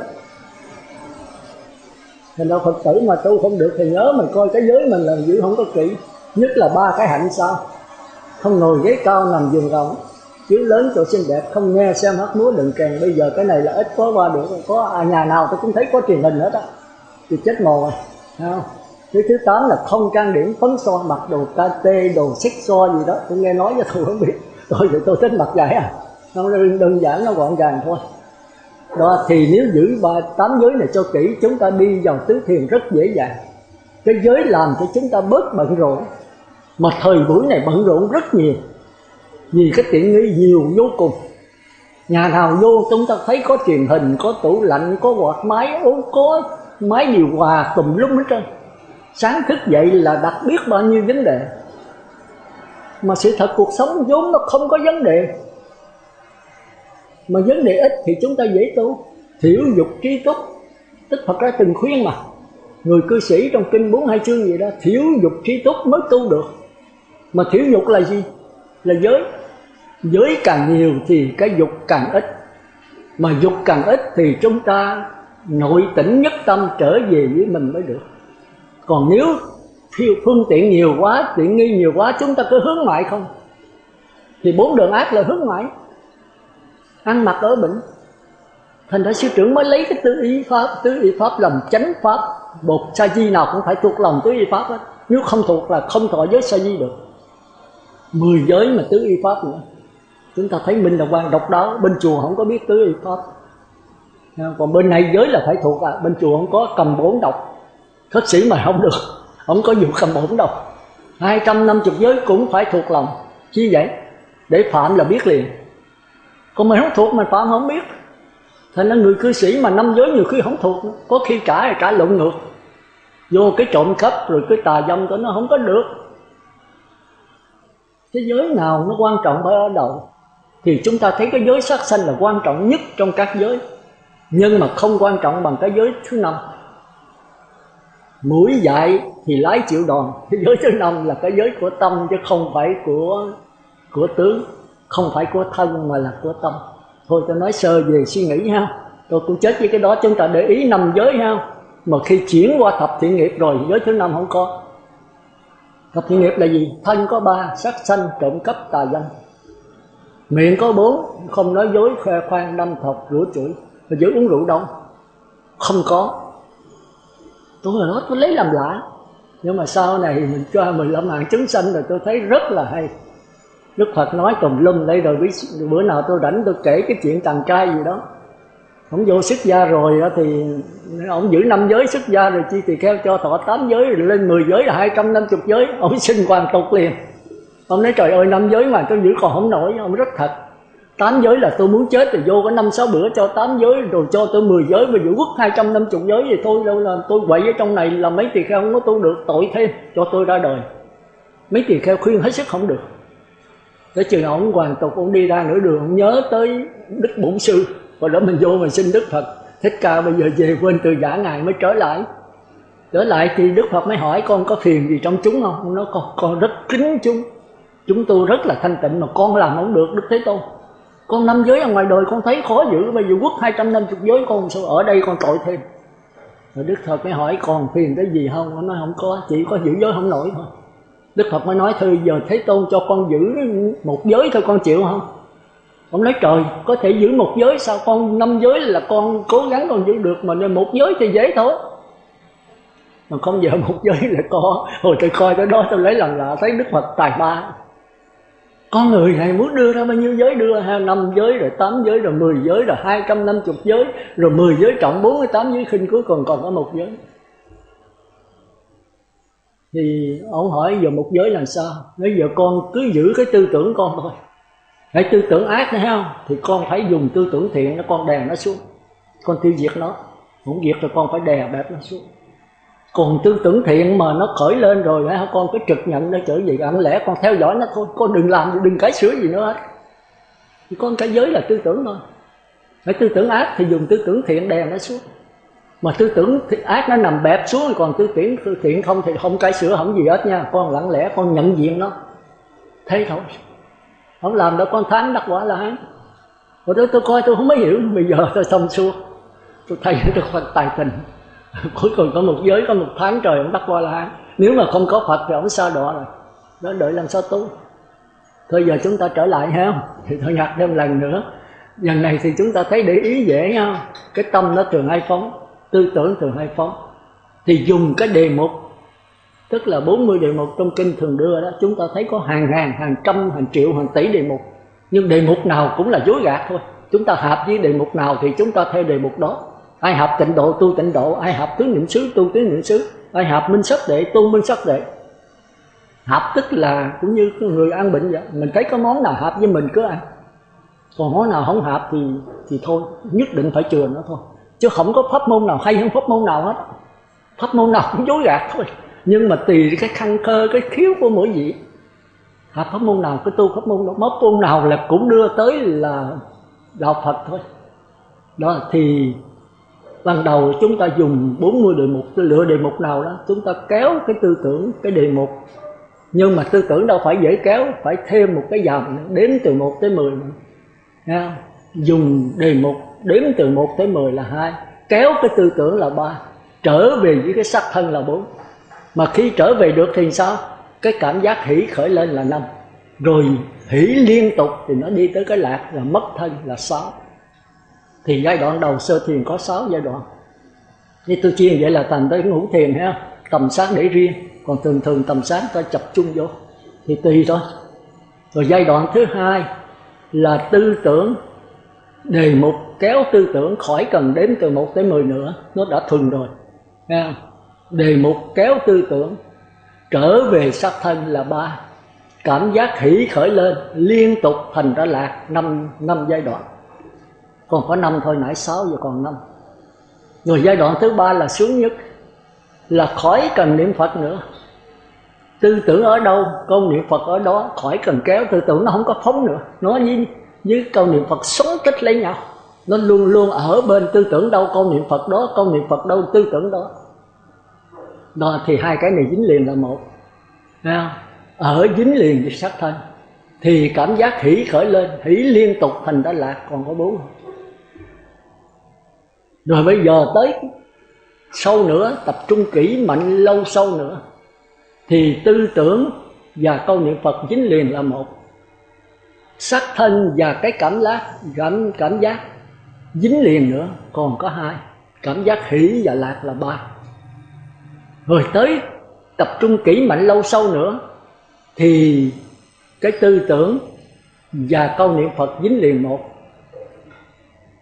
Thành ra Phật tử mà tu không được thì nhớ mình coi cái giới mình là giữ không có kỹ. Nhất là 3 cái hạnh sau: không ngồi ghế cao, nằm giường rộng, chiếu lớn chỗ xinh đẹp, không nghe xem hát múa đựng kèn. Bây giờ cái này là ít có qua được. Có nhà nào tôi cũng thấy có truyền hình hết á, thì chết mồ rồi. Cái thứ 8 là không trang điểm phấn son, mặc đồ KT, đồ xích so gì đó. Tôi nghe nói cho tôi không biết. Tôi thì tôi thích mặc vậy à. Nó đơn giản, nó gọn gàng thôi. Đó, thì nếu giữ 8 giới này cho kỹ, chúng ta đi vào tứ thiền rất dễ dàng. Cái giới làm cho chúng ta bớt bận rộn. Mà thời buổi này bận rộn rất nhiều, vì cái tiện nghi nhiều vô cùng. Nhà nào vô chúng ta thấy có truyền hình, có tủ lạnh, có quạt máy, có máy điều hòa tùm lum hết trơn. Sáng thức dậy là đặt biết bao nhiêu vấn đề. Mà sự thật cuộc sống vốn nó không có vấn đề. Mà vấn đề ít thì chúng ta dễ tu. Thiểu dục trí túc, Đức Phật đã từng khuyên mà. Người cư sĩ trong kinh 42 chương gì đó, thiểu dục trí túc mới tu được. Mà thiểu dục là gì? Là giới. Giới càng nhiều thì cái dục càng ít. Mà dục càng ít thì chúng ta nội tỉnh nhất tâm trở về với mình mới được. Còn nếu phương tiện nhiều quá, tiện nghi nhiều quá, chúng ta cứ hướng ngoại không, thì 4 đường ác là hướng ngoại. Ăn mặc ở bệnh. Thành ra sư trưởng mới lấy cái tứ y pháp làm chánh pháp. Một sa di nào cũng phải thuộc lòng tứ y pháp hết. Nếu không thuộc là không thọ giới sa di được. 10 giới mà tứ y pháp nữa. Chúng ta thấy Minh Đà Quang độc đáo. Bên chùa không có biết tứ y pháp. Còn bên này giới là phải thuộc. Bên chùa không có cầm 4 độc. Khất sĩ mà không được. Không có dùng cầm 4 độc. 250 giới cũng phải thuộc lòng. Chi vậy? Để phạm là biết liền. Còn mình không thuộc mình phạm không biết. Thành ra người cư sĩ mà 5 giới nhiều khi không thuộc. Có khi trả lộn ngược. Vô cái trộm cắp rồi cái tà dâm của nó không có được. Cái giới nào nó quan trọng phải ở đầu. Thì chúng ta thấy cái giới sát sanh là quan trọng nhất trong các giới. Nhưng mà không quan trọng bằng cái giới thứ 5. Mũi dạy thì lái chịu đòn. Cái giới thứ 5 là cái giới của tâm chứ không phải của tướng. Không phải của thân mà là của tâm. Thôi tôi nói sơ về suy nghĩ ha. Tôi cũng chết với cái đó, chúng ta để ý 5 giới ha. Mà khi chuyển qua thập thiện nghiệp rồi, giới thứ 5 không có. Thập thiện nghiệp là gì? Thân có 3, sát sanh, trộm cắp, tà dâm. Miệng có 4, không nói dối, khoe khoang, đâm thọc, rủa chửi. Và giới uống rượu đâu? Không có. Tôi hồi đó tôi lấy làm lạ. Nhưng mà sau này mình cho 15 hạng chúng sanh rồi tôi thấy rất là hay. Đức Phật nói tùm lum đây rồi, bữa nào tôi rảnh tôi kể cái chuyện chàng trai gì đó. Ông vô xuất gia rồi đó thì ông giữ 5 giới xuất gia rồi chi tỳ kheo cho thọ 8 giới rồi lên 10 giới là 250 giới. Ông xin hoàn tục liền. Ông nói trời ơi 5 giới mà tôi giữ còn không nổi. Ông rất thật. 8 giới là tôi muốn chết rồi vô có 5-6 bữa cho 8 giới rồi cho tôi 10 giới mà giữ quất 250 giới thì thôi đâu là tôi quậy ở trong này là mấy tỳ kheo không có tu được, tội thêm cho tôi ra đời. Mấy tỳ kheo khuyên hết sức không được. Để chừng ông hoàn tục ông đi ra nửa đường ông nhớ tới Đức Bổn Sư. Rồi đó mình vô mình xin Đức Phật Thích Ca bây giờ về quên từ giả ngài mới trở lại. Trở lại thì Đức Phật mới hỏi con có phiền gì trong chúng không? Ông nói con rất kính chúng. Chúng tôi rất là thanh tịnh mà con làm không được Đức Thế Tôn. Con 5 giới ở ngoài đời con thấy khó giữ, bây giờ quất 250 giới con sao ở đây con tội thêm. Rồi Đức Phật mới hỏi còn phiền cái gì không? Ông nói không có, chỉ có giữ giới không nổi thôi. Đức Phật mới nói thôi giờ Thế Tôn cho con giữ 1 giới thôi con chịu không? Ông nói trời có thể giữ 1 giới sao, con 5 giới là con cố gắng con giữ được mà nên 1 giới thì dễ thôi. Mà không giờ 1 giới là có. Hồi tôi coi cái đó tôi lấy làm lạ thấy Đức Phật tài ba. Con người này muốn đưa ra bao nhiêu giới đưa ha, 5 giới rồi 8 giới rồi 10 giới rồi 250 giới rồi 10 giới trọng 48 giới khinh, cuối cùng còn có 1 giới. Thì ông hỏi giờ 1 giới làm sao? Nếu giờ con cứ giữ cái tư tưởng con thôi. Cái tư tưởng ác nữa không? Thì con phải dùng tư tưởng thiện, con đè nó xuống. Con tiêu diệt nó. Không diệt rồi con phải đè bẹp nó xuống. Còn tư tưởng thiện mà nó khởi lên rồi con cứ trực nhận nó trở về, ăn lẽ con theo dõi nó thôi, con đừng làm, đừng cải sửa gì nữa hết. Thì con cái giới là tư tưởng thôi. Cái tư tưởng ác thì dùng tư tưởng thiện đè nó xuống. Mà tư tưởng ác nó nằm bẹp xuống, còn tư tưởng thiện không thì không cải sửa không gì hết nha. Con lặng lẽ con nhận diện nó, thế thôi. Không làm đâu con thắng đắc quả là hán. Hồi đó tôi coi tôi không mới hiểu, bây giờ tôi thông suốt. Tôi thấy Đức Phật tài tình. Cuối cùng có 1 giới, có 1 tháng trời ông đắc quả là hán. Nếu mà không có Phật thì ông sa đọa rồi. Đó đợi làm sao tu. Thôi giờ chúng ta trở lại ha. Thì tôi nhắc thêm lần nữa. Lần này thì chúng ta thấy để ý dễ ha. Cái tâm nó thường hay phóng, tư tưởng thường hay phóng. Thì dùng cái đề mục, tức là 40 đề mục trong kinh thường đưa đó, chúng ta thấy có hàng ngàn, hàng trăm, hàng triệu, hàng tỷ đề mục. Nhưng đề mục nào cũng là dối gạt thôi. Chúng ta hợp với đề mục nào thì chúng ta theo đề mục đó. Ai hợp tịnh độ tu tịnh độ, ai hợp tứ niệm xứ tu tứ niệm xứ, ai hợp minh sắc đệ tu minh sắc đệ. Hợp tức là cũng như người ăn bệnh vậy, mình thấy có món nào hợp với mình cứ ăn, còn món nào không hợp thì thôi, nhất định phải chừa nó thôi. Chứ không có pháp môn nào hay hơn pháp môn nào hết, pháp môn nào cũng dối gạt thôi. Nhưng mà tùy cái căn cơ, cái khiếu của mỗi vị, hợp pháp môn nào cứ tu pháp môn đó, pháp môn nào là cũng đưa tới là đạo Phật thôi. Đó thì ban đầu chúng ta dùng 40 đề mục, lựa đề mục nào đó, chúng ta kéo cái tư tưởng, cái đề mục. Nhưng mà tư tưởng đâu phải dễ kéo, phải thêm một cái dòng đếm từ 1 tới 10 nữa. Dùng đề mục đếm từ 1 tới 10 là 2, kéo cái tư tưởng là 3, trở về với cái sắc thân là 4. Mà khi trở về được thì sao? Cái cảm giác hỷ khởi lên là 5, rồi hỷ liên tục thì nó đi tới cái lạc là mất thân là 6. Thì giai đoạn đầu sơ thiền có 6 giai đoạn. Như tôi chia vậy là thành tới ngũ thiền ha, tầm sát để riêng, còn thường tầm sát ta tập trung vô thì tùy thôi. Rồi giai đoạn thứ 2 là tư tưởng, đề mục kéo tư tưởng khỏi cần đếm từ 1 tới 10 nữa, nó đã thuần rồi. Đề mục kéo tư tưởng trở về sắc thân là 3, cảm giác hỷ khởi lên liên tục thành ra lạc 5 giai đoạn. Còn có 5 thôi, nãy 6 giờ còn 5. Rồi giai đoạn thứ 3 là sướng nhất, là khỏi cần niệm Phật nữa. Tư tưởng ở đâu, câu niệm Phật ở đó, khỏi cần kéo tư tưởng, nó không có phóng nữa. Nó với câu niệm Phật sống tích lấy nhau, nó luôn luôn ở bên tư tưởng đâu, câu niệm Phật đó, câu niệm Phật đâu, tư tưởng đó. Đó thì hai cái này dính liền là một. Ở dính liền với sắc thân thì cảm giác hỷ khởi lên, hỷ liên tục thành ra lạc, còn có 4. Rồi bây giờ tới sâu nữa, tập trung kỹ mạnh lâu sâu nữa, thì tư tưởng và câu niệm Phật dính liền là một. Sắc thân và cái cảm giác dính liền nữa, còn có 2. Cảm giác hỷ và lạc là 3. Rồi tới tập trung kỹ mạnh lâu sâu nữa thì cái tư tưởng và câu niệm Phật dính liền một.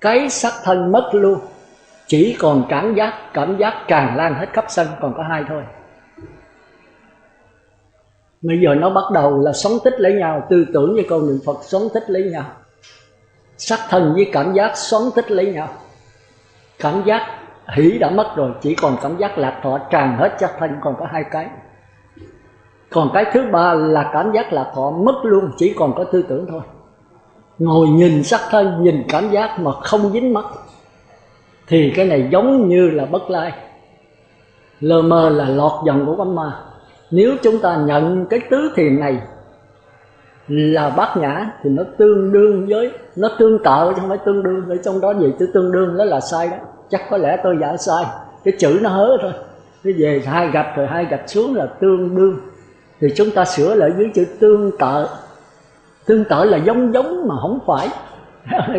Cái sắc thân mất luôn, chỉ còn cảm giác tràn lan hết khắp sân, còn có 2 thôi. Bây giờ nó bắt đầu là sống tích lấy nhau, tư tưởng với câu niệm Phật sống tích lấy nhau, sắc thân với cảm giác sống tích lấy nhau. Cảm giác hỷ đã mất rồi, chỉ còn cảm giác lạc thọ tràn hết sắc thân, còn có 2 cái. Còn cái thứ 3 là cảm giác lạc thọ mất luôn, chỉ còn có tư tưởng thôi. Ngồi nhìn sắc thân, nhìn cảm giác mà không dính mắt, thì cái này giống như là bất lai, lơ mơ là lọt dòng của bóng ma. Nếu chúng ta nhận cái tứ thiền này là bát nhã thì nó tương đương với, nó tương tự chứ không phải tương đương. Ở trong đó gì tôi tương đương đó là sai đó, chắc có lẽ tôi giả sai, cái chữ nó hớ thôi. Cái về 2 gạch rồi 2 gạch xuống là tương đương, thì chúng ta sửa lại dưới chữ tương tự. Tương tự là giống mà không phải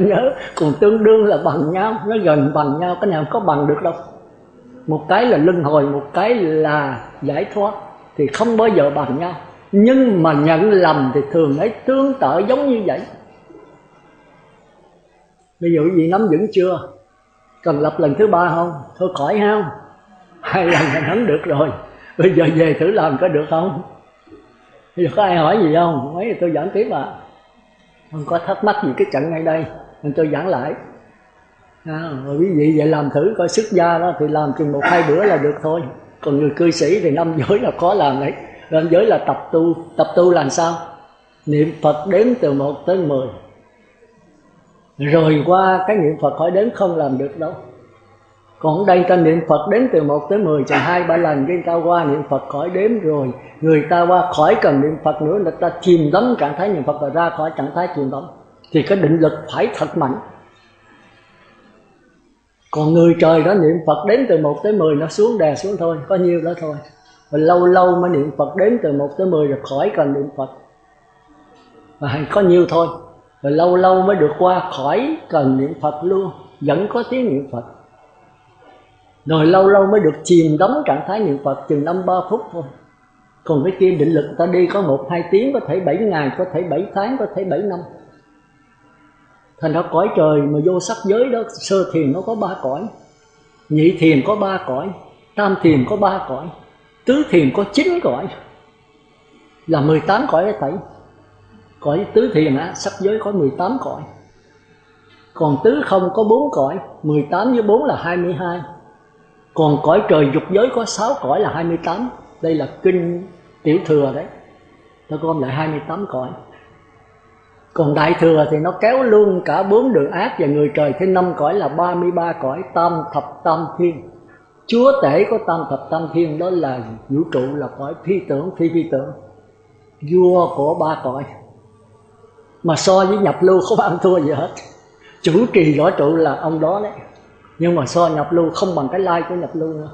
nhớ, còn tương đương là bằng nhau, nó gần bằng nhau, cái nào không có bằng được đâu. Một cái là luân hồi, một cái là giải thoát, thì không bao giờ bằng nhau. Nhưng mà nhận lầm thì thường ấy tương tự giống như vậy. Bây giờ quý vị nắm vững chưa? Cần lập lần thứ 3 không? Thôi khỏi không? 2 lần là nắm được rồi. Bây giờ về thử làm có được không? Bây giờ có ai hỏi gì không? Mấy tôi giảng tiếp à. Không có thắc mắc gì cái trận ngay đây, nên tôi giảng lại. Rồi quý vị vậy làm thử coi, xuất gia đó thì làm chừng 1-2 bữa là được thôi. Còn người cư sĩ thì 5 giới là khó làm đấy. 5 giới là tập tu làm sao? Niệm Phật đếm từ 1 tới 10. Rồi qua cái niệm Phật khỏi đếm không làm được đâu. Còn ở đây ta niệm Phật đếm từ 1 tới 10 chừng 2-3 lần, cái ta qua niệm Phật khỏi đếm rồi, người ta qua khỏi cần niệm Phật nữa là ta chìm đắm trạng thái niệm Phật rồi ra khỏi trạng thái chìm đắm. Thì cái định lực phải thật mạnh. Còn người trời đó niệm Phật đếm từ 1 tới 10 nó xuống đè xuống thôi, có nhiêu đó thôi. Rồi lâu lâu mới niệm Phật đếm từ 1 tới 10 rồi khỏi cần niệm Phật. Và có nhiêu thôi. Rồi lâu lâu mới được qua khỏi cần niệm Phật luôn, vẫn có tiếng niệm Phật. Rồi lâu lâu mới được chìm đắm trạng thái niệm Phật chừng 5-3 phút thôi. Còn cái kia định lực ta đi có 1-2 tiếng, có thể 7 ngày, có thể 7 tháng, có thể 7 năm. Thành ra cõi trời mà vô sắc giới đó, sơ thiền nó có 3 cõi, nhị thiền có 3 cõi, tam thiền có 3 cõi, tứ thiền có 9 cõi, là 18 cõi tẩy. Cõi tứ thiền sắc giới có 18 cõi. Còn tứ không có 4 cõi, 18 với 4 là 22. Còn cõi trời dục giới có 6 cõi là 28. Đây là kinh tiểu thừa đấy, ta gom lại 28 cõi. Còn đại thừa thì nó kéo luôn cả 4 đường ác và người trời thêm 5 cõi là 33 cõi tam thập tam thiên. Chúa tể có tam thập tam thiên đó là vũ trụ, là cõi phi tưởng, phi tưởng, vua của 3 cõi. Mà so với nhập lưu không ăn thua gì hết. Chủ trì võ trụ là ông đó đấy, nhưng mà so nhập lưu không bằng cái lai của nhập lưu nữa.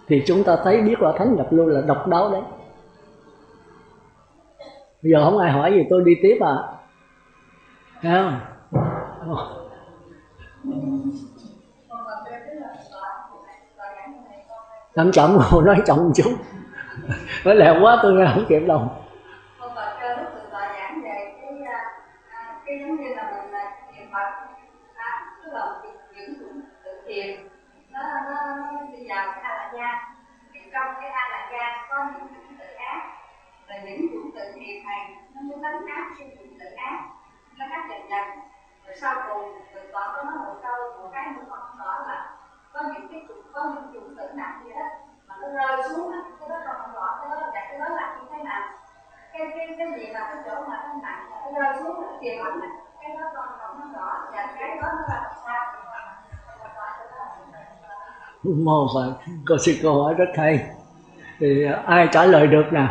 Thì chúng ta thấy biết là thánh nhập lưu là độc đáo đấy. Bây giờ không ai hỏi gì tôi đi tiếp à? Thấy không? Chậm chậm rồi, nói chậm một chút. Nói lẹ quá tôi nghe không kịp đâu. Cái giống như là mình niệm Phật, tức là những tự thiền nó đi vào cái A La Gia. Thì trong cái A La Gia có những chủng tự ác, và những chủng tự thiền này nó muốn đánh áp cái chủng tự ác, nó áp dần dần. Rồi sau cùng tự tọa có nói một câu, một cái nữa con rõ là có những chủng tự nặng gì đó mà nó rơi xuống đó, cái đó còn không rõ, cái đó là cái đó là như thế nào? Cái gì là cái chỗ mà nó nặng, nó rơi xuống là kiềm ẩn này, cái đó còn không rõ, và cái đó nó là sao? Mô Phật, cô sư cô hỏi rất hay. Thì ai trả lời được nè?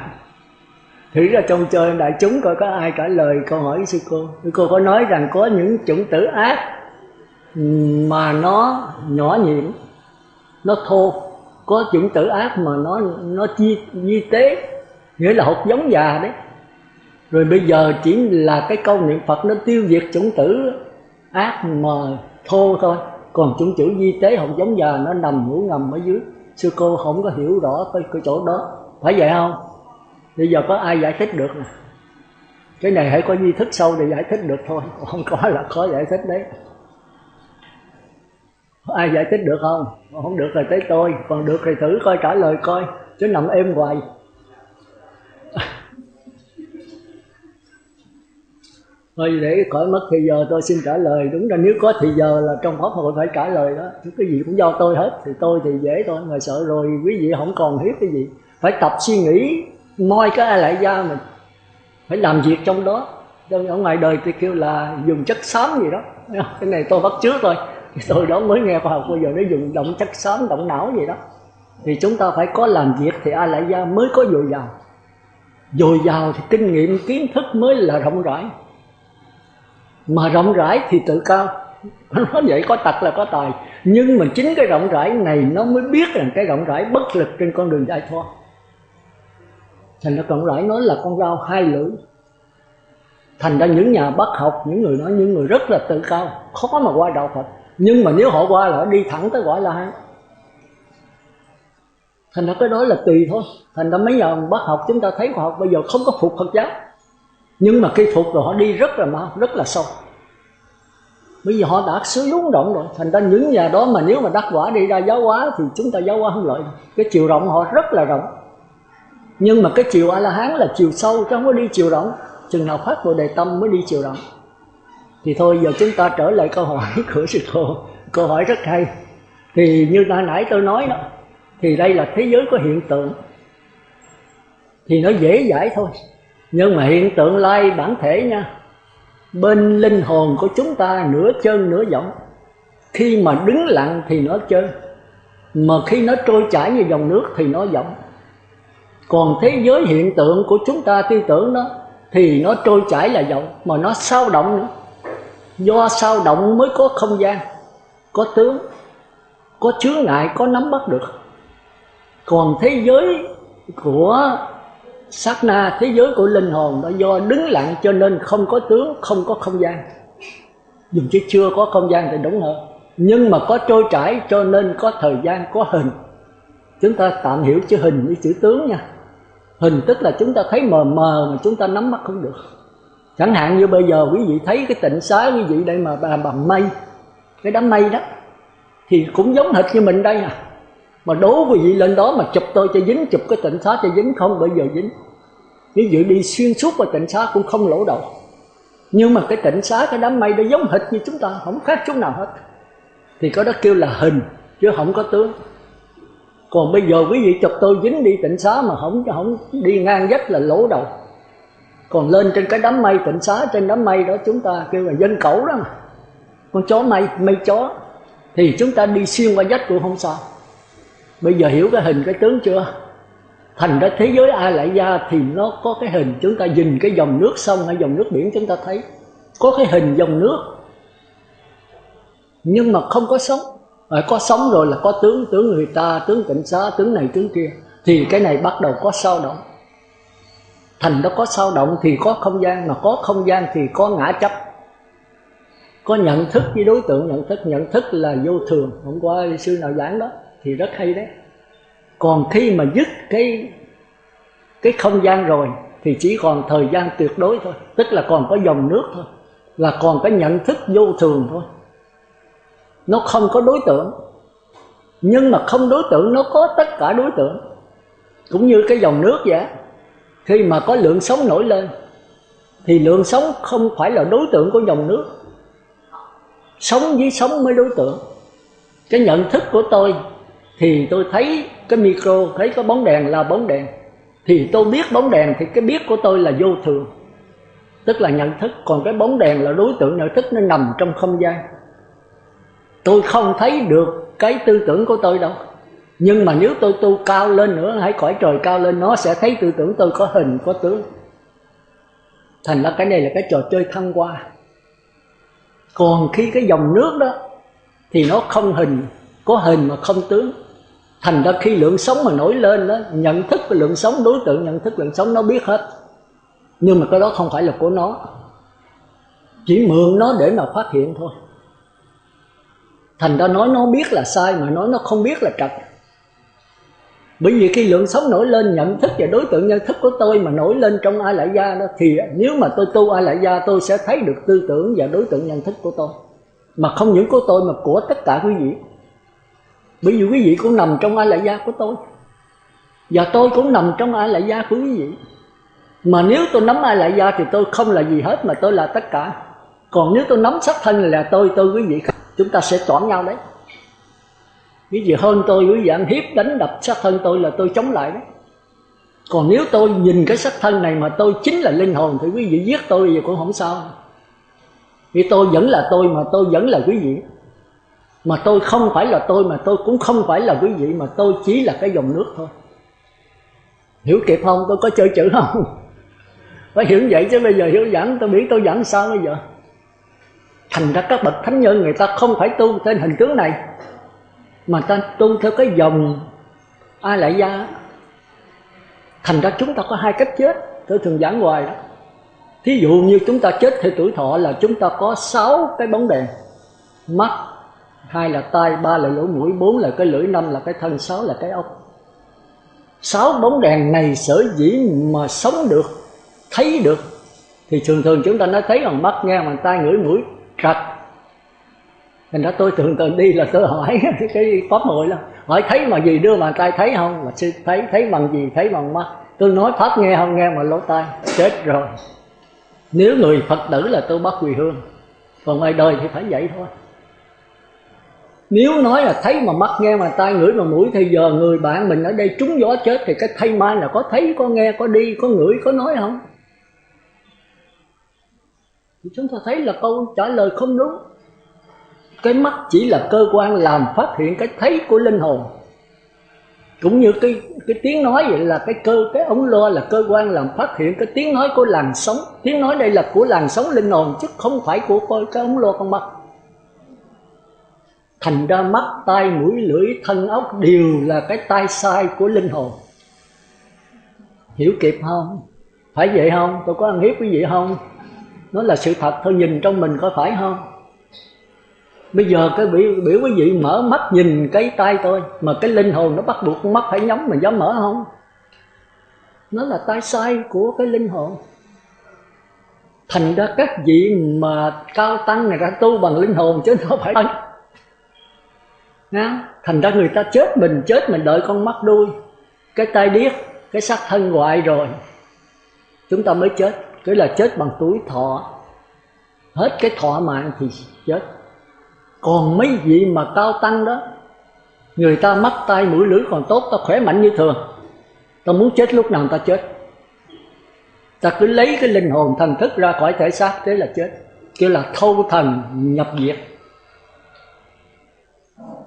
Thử ra trong chơi đại chúng coi có ai trả lời câu hỏi của sư cô. Sư cô có nói rằng có những chủng tử ác mà nó nhỏ nhiệm, nó thô. Có chủng tử ác mà nó di tế, nghĩa là hột giống già đấy. Rồi bây giờ chỉ là cái câu niệm Phật nó tiêu diệt chủng tử ác mà thô thôi. Còn chủng tử di tế hột giống già nó nằm ngủ ngầm ở dưới. Sư cô không có hiểu rõ cái chỗ đó. Phải vậy không? Bây giờ có ai giải thích được nè? Cái này hãy có duy thức sâu để giải thích được thôi. Không có là khó giải thích đấy. Có ai giải thích được không? Không được rồi tới tôi. Còn được thì thử coi trả lời coi. Chứ nằm êm hoài. Thôi để khỏi mất thì giờ tôi xin trả lời. Đúng là nếu có thì giờ là trong pháp hội phải trả lời đó. Cái gì cũng do tôi hết. Thì tôi thì dễ thôi. Mà sợ rồi quý vị không còn hiếp cái gì. Phải tập suy nghĩ moi cái A Lại Gia mình. Phải làm việc trong đó. Ở ngoài đời thì kêu là dùng chất xám gì đó. Cái này tôi bắt chước thôi. Tôi đó mới nghe khoa học bây giờ nó dùng động chất xám, động não gì đó. Thì chúng ta phải có làm việc thì A Lại Gia mới có dồi dào. Dồi dào thì kinh nghiệm kiến thức mới là rộng rãi. Mà rộng rãi thì tự cao. Nói vậy có tật là có tài. Nhưng mà chính cái rộng rãi này nó mới biết rằng cái rộng rãi bất lực trên con đường giải thoát. Thành ra rộng rãi nó là con dao hai lưỡi. Thành ra những nhà bác học, những người nói những người rất là tự cao, khó mà qua đạo Phật. Nhưng mà nếu họ qua là họ đi thẳng tới gọi là hay. Thành ra cái đó là tùy thôi. Thành ra mấy nhà bác học chúng ta thấy khoa học bây giờ không có phục Phật giáo. Nhưng mà khi phục rồi họ đi rất là mau, rất là sâu. Bây giờ họ đã xứ đúng rộng rồi. Thành ra những nhà đó mà nếu mà đắc quả đi ra giáo hóa thì chúng ta giáo hóa không lợi. Cái chiều rộng họ rất là rộng. Nhưng mà cái chiều A-la-hán là chiều sâu chứ không có đi chiều rộng. Chừng nào phát Bồ Đề Tâm mới đi chiều rộng. Thì thôi giờ chúng ta trở lại câu hỏi của sư cô. Câu hỏi rất hay. Thì như nãy tôi nói đó, thì đây là thế giới có hiện tượng. Thì nó dễ giải thôi. Nhưng mà hiện tượng lai bản thể nha. Bên linh hồn của chúng ta nửa chân nửa võng. Khi mà đứng lặng thì nó chân, mà khi nó trôi chảy như dòng nước thì nó võng. Còn thế giới hiện tượng của chúng ta tư tưởng đó thì nó trôi chảy là võng, mà nó sao động nữa. Do sao động mới có không gian, có tướng, có chướng ngại, có nắm bắt được. Còn thế giới của sát na, thế giới của linh hồn đó do đứng lặng cho nên không có tướng, không có không gian. Dùng chứ chưa có không gian thì đúng hơn. Nhưng mà có trôi chảy cho nên có thời gian, có hình. Chúng ta tạm hiểu chữ hình với chữ tướng nha. Hình tức là chúng ta thấy mờ mờ mà chúng ta nắm bắt không được. Chẳng hạn như bây giờ quý vị thấy cái tịnh xá quý vị đây mà bằng mây, cái đám mây đó thì cũng giống hệt như mình đây à. Mà đố quý vị lên đó mà chụp tôi cho dính, chụp cái tịnh xá cho dính, không bao giờ dính. Quý vị đi xuyên suốt qua tịnh xá cũng không lỗ đầu. Nhưng mà cái tịnh xá, cái đám mây đó giống hệt như chúng ta, không khác chút nào hết. Thì có đó kêu là hình chứ không có tướng. Còn bây giờ quý vị chụp tôi dính đi tịnh xá mà không đi ngang vách là lỗ đầu. Còn lên trên cái đám mây tịnh xá, trên đám mây đó chúng ta kêu là dân cẩu đó mà, con chó mây, mây chó, thì chúng ta đi xuyên qua vách cũng không sao. Bây giờ hiểu cái hình cái tướng chưa? Thành ra thế giới A Lại Gia thì nó có cái hình, chúng ta nhìn cái dòng nước sông hay dòng nước biển chúng ta thấy có cái hình dòng nước, nhưng mà không có sống. Có sống rồi là có tướng, tướng người ta, tướng tịnh xá, tướng này tướng kia. Thì cái này bắt đầu có sao động. Thành đó có sao động thì có không gian, mà có không gian thì có ngã chấp. Có nhận thức với đối tượng nhận thức là vô thường. Hôm qua sư nào giảng đó thì rất hay đấy. Còn khi mà dứt cái không gian rồi thì chỉ còn thời gian tuyệt đối thôi, tức là còn có dòng nước thôi, là còn cái nhận thức vô thường thôi. Nó không có đối tượng, nhưng mà không đối tượng nó có tất cả đối tượng. Cũng như cái dòng nước vậy, khi mà có lượng sóng nổi lên thì lượng sóng không phải là đối tượng của dòng nước, sóng với sóng mới đối tượng. Cái nhận thức của tôi thì tôi thấy cái micro, thấy có bóng đèn là bóng đèn, thì tôi biết bóng đèn, thì cái biết của tôi là vô thường, tức là nhận thức. Còn cái bóng đèn là đối tượng nhận thức, nó nằm trong không gian. Tôi không thấy được cái tư tưởng của tôi đâu. Nhưng mà nếu tôi tu cao lên nữa, hãy cõi trời cao lên, nó sẽ thấy tư tưởng tôi có hình, có tướng. Thành ra cái này là cái trò chơi thăng hoa. Còn khi cái dòng nước đó thì nó không hình, có hình mà không tướng. Thành ra khi lượng sóng mà nổi lên đó, nhận thức của lượng sóng, đối tượng nhận thức lượng sóng nó biết hết. Nhưng mà cái đó không phải là của nó, chỉ mượn nó để mà phát hiện thôi. Thành ra nói nó biết là sai, mà nói nó không biết là trật. Bởi vì khi lượng sóng nổi lên, nhận thức và đối tượng nhận thức của tôi mà nổi lên trong A Lại Gia đó, thì nếu mà tôi tu A Lại Gia, tôi sẽ thấy được tư tưởng và đối tượng nhận thức của tôi. Mà không những của tôi mà của tất cả quý vị. Bởi vì quý vị cũng nằm trong A Lại Gia của tôi, và tôi cũng nằm trong A Lại Gia của quý vị. Mà nếu tôi nắm A Lại Gia thì tôi không là gì hết, mà tôi là tất cả. Còn nếu tôi nắm sắc thân là tôi quý vị, chúng ta sẽ toản nhau đấy. Quý vị hơn tôi, quý vị ăn hiếp đánh đập sắc thân tôi là tôi chống lại đấy. Còn nếu tôi nhìn cái sắc thân này mà tôi chính là linh hồn thì quý vị giết tôi thì cũng không sao. Vì tôi vẫn là tôi, mà tôi vẫn là quý vị. Mà tôi không phải là tôi, mà tôi cũng không phải là quý vị, mà tôi chỉ là cái dòng nước thôi. Hiểu kịp không? Tôi có chơi chữ không? Phải hiểu vậy chứ bây giờ hiểu giảng, tôi biết tôi giảng sao bây giờ. Thành ra các bậc thánh nhân người ta không phải tu trên hình tướng này, mà ta tu theo cái dòng A Lại Gia. Thành ra chúng ta có hai cách chết, tôi thường giảng hoài đó. Thí dụ như chúng ta chết theo tuổi thọ là chúng ta có 6 cái bóng đèn: mắt, 2 là tai, 3 là lỗ mũi, 4 là cái lưỡi, 5 là cái thân, 6 là cái ốc. 6 bóng đèn này sở dĩ mà sống được, thấy được, thì thường thường chúng ta nói thấy bằng mắt, nghe bằng tai, ngửi mũi, trật. Thành ra tôi thường đi là tôi hỏi cái pháp hội là hỏi thấy mà gì, đưa bàn tay thấy không, mà sư thấy bằng gì, thấy bằng mắt. Tôi nói pháp nghe không, nghe mà lỗ tai, chết rồi. Nếu người Phật tử là tôi bắt quỳ hương, còn ngoài đời thì phải vậy thôi. Nếu nói là thấy mà mắt, nghe mà tai, ngửi mà mũi, thì giờ người bạn mình ở đây trúng gió chết thì cái thay mai là có thấy, có nghe, có đi, có ngửi, có nói không? Thì chúng ta thấy là câu trả lời không đúng. Cái mắt chỉ là cơ quan làm phát hiện cái thấy của linh hồn. Cũng như cái tiếng nói vậy là cái ống loa là cơ quan làm phát hiện cái tiếng nói của làn sóng. Tiếng nói đây là của làn sóng linh hồn chứ không phải của cái ống loa con mắt. Thành ra mắt, tai, mũi, lưỡi, thân, ốc đều là cái tai sai của linh hồn. Hiểu kịp không? Phải vậy không? Tôi có ăn hiếp quý vị không? Nó là sự thật thôi, nhìn trong mình có phải không? Bây giờ cái biểu quý vị mở mắt nhìn cái tai tôi, mà cái linh hồn nó bắt buộc con mắt phải nhắm, mình dám mở không? Nó là tai sai của cái linh hồn. Thành ra các vị mà cao tăng người ta tu bằng linh hồn chứ không phải thân. Thành ra người ta chết mình đợi con mắt đuôi, cái tai điếc, cái xác thân hoại rồi chúng ta mới chết. Cái là chết bằng tuổi thọ, hết cái thọ mạng thì chết. Còn mấy vị mà cao tăng đó, người ta mắt tai mũi lưỡi còn tốt, ta khỏe mạnh như thường, ta muốn chết lúc nào ta chết. Ta cứ lấy cái linh hồn thần thức ra khỏi thể xác, thế là chết, kêu là thâu thần nhập diệt.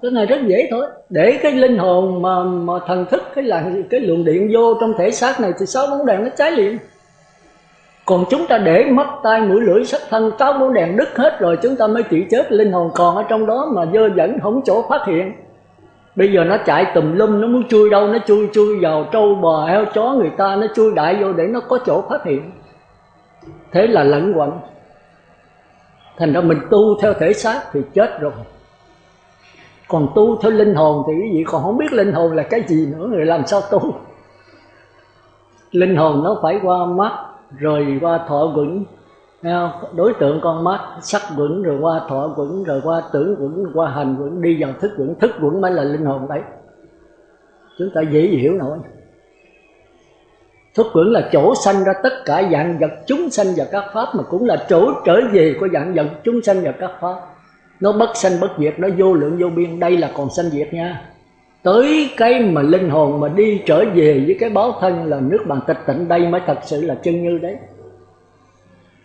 Cái này rất dễ thôi. Để cái linh hồn mà thần thức, cái luồng điện vô trong thể xác này thì 6 bóng đèn nó cháy liền. Còn chúng ta để mắt tai mũi lưỡi sắc thân, 6 bóng đèn đứt hết rồi chúng ta mới chịu chết. Linh hồn còn ở trong đó mà dơ dẫn không chỗ phát hiện. Bây giờ nó chạy tùm lum, nó muốn chui đâu nó chui vào trâu bò heo chó người ta, nó chui đại vô để nó có chỗ phát hiện. Thế là lẫn quẩn. Thành ra mình tu theo thể xác thì chết rồi. Còn tu theo linh hồn thì quý vị còn không biết linh hồn là cái gì nữa, người làm sao tu. Linh hồn nó phải qua mắt, rồi qua thọ quẩn, đối tượng con mắt, sắc quẩn, rồi qua thọ quẩn, rồi qua tưởng quẩn, qua hành quẩn, đi vào thức quẩn. Thức quẩn mới là linh hồn đấy. Chúng ta dễ hiểu nổi. Thức quẩn là chỗ sanh ra tất cả dạng vật chúng sanh và các pháp, mà cũng là chỗ trở về của dạng vật chúng sanh và các pháp. Nó bất sanh bất diệt, nó vô lượng vô biên. Đây là còn sanh diệt nha. Tới cái mà linh hồn mà đi trở về với cái báo thân là nước bàn tịch tịnh, đây mới thật sự là chân như đấy.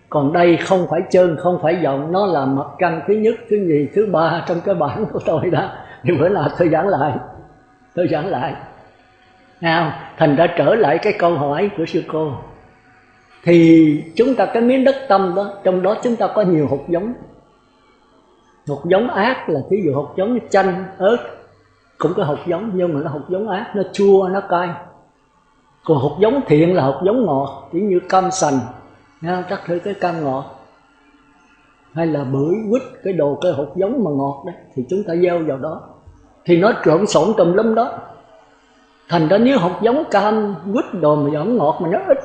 Còn đây không phải chân, không phải vọng, nó là mặt trăng thứ nhất, thứ nhì, thứ ba trong cái bản của tôi đó. Thì bữa nào tôi giảng lại. Thành ra trở lại cái câu hỏi của sư cô. Thì chúng ta cái miếng đất tâm đó, trong đó chúng ta có nhiều hột giống. Hột giống ác là thí dụ hột giống chanh, ớt, cũng có hột giống, nhưng mà nó hột giống ác, nó chua, nó cay. Còn hột giống thiện là hột giống ngọt, ví như cam sành, chắc thử cái cam ngọt, hay là bưởi, quýt, cái hột giống mà ngọt đấy, thì chúng ta gieo vào đó, thì nó trộn xộn tùm lum đó. Thành ra nếu hột giống cam, quýt đồ mà vẫn ngọt mà nó ít,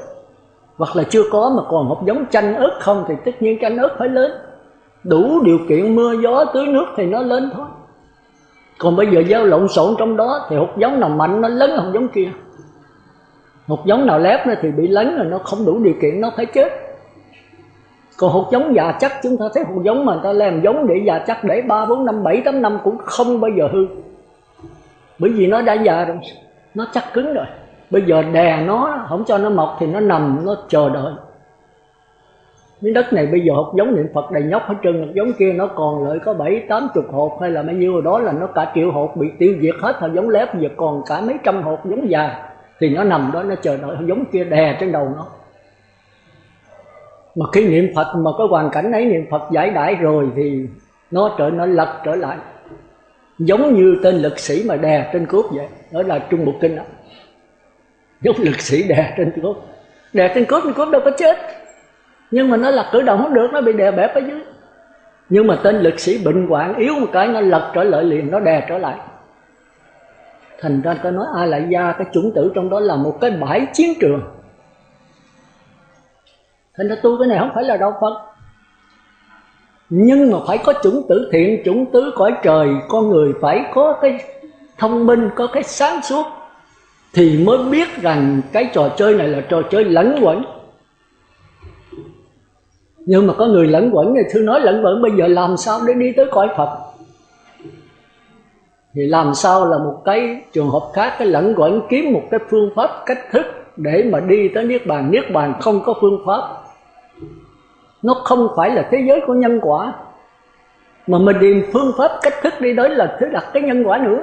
hoặc là chưa có mà còn hột giống chanh, ớt không, thì tất nhiên chanh ớt phải lớn. Đủ điều kiện mưa gió tưới nước thì nó lên thôi. Còn bây giờ gieo lộn xộn trong đó thì hột giống nào mạnh nó lấn hột giống kia, hột giống nào lép nữa thì bị lấn rồi, nó không đủ điều kiện nó phải chết. Còn hột giống già chắc, chúng ta thấy hột giống mà người ta làm giống để già chắc, để 3, 4 năm, 7, 8 năm cũng không bao giờ hư. Bởi vì nó đã già rồi, nó chắc cứng rồi. Bây giờ đè nó, không cho nó mọc thì nó nằm, nó chờ đợi. Miếng đất này bây giờ hột giống niệm Phật đầy nhóc hết trơn, hột giống kia nó còn lại có 70-80 hột hay là bao nhiêu rồi đó, là nó cả triệu hột bị tiêu diệt hết. Hột giống lép giờ còn cả mấy trăm hột giống già, thì nó nằm đó nó chờ đợi hột giống kia đè trên đầu nó. Mà khi niệm Phật mà có hoàn cảnh ấy, niệm Phật giải đãi rồi thì nó lật trở lại, giống như tên lực sĩ mà đè trên cốt vậy. Đó là Trung Bộ Kinh đó, giống lực sĩ đè trên cốt. Đè trên cốt đâu có chết, nhưng mà nó lật cử động không được, nó bị đè bẹp ở dưới. Nhưng mà tên lực sĩ bệnh hoạn yếu một cái nó lật trở lại liền, nó đè trở lại. Thành ra ta nói A Lại Gia, cái chủng tử trong đó là một cái bãi chiến trường. Thành ra tu cái này không phải là đạo Phật, nhưng mà phải có chủng tử thiện, chủng tử cõi trời. Con người phải có cái thông minh, có cái sáng suốt, thì mới biết rằng cái trò chơi này là trò chơi lẫn quẩn. Nhưng mà có người lẫn quẩn thì thưa nói lẫn quẩn bây giờ làm sao để đi tới cõi Phật? Thì làm sao là một cái trường hợp khác, cái lẫn quẩn kiếm một cái phương pháp cách thức để mà đi tới Niết Bàn. Niết Bàn không có phương pháp, nó không phải là thế giới của nhân quả, mà mình tìm phương pháp cách thức đi tới là thứ đặt cái nhân quả nữa.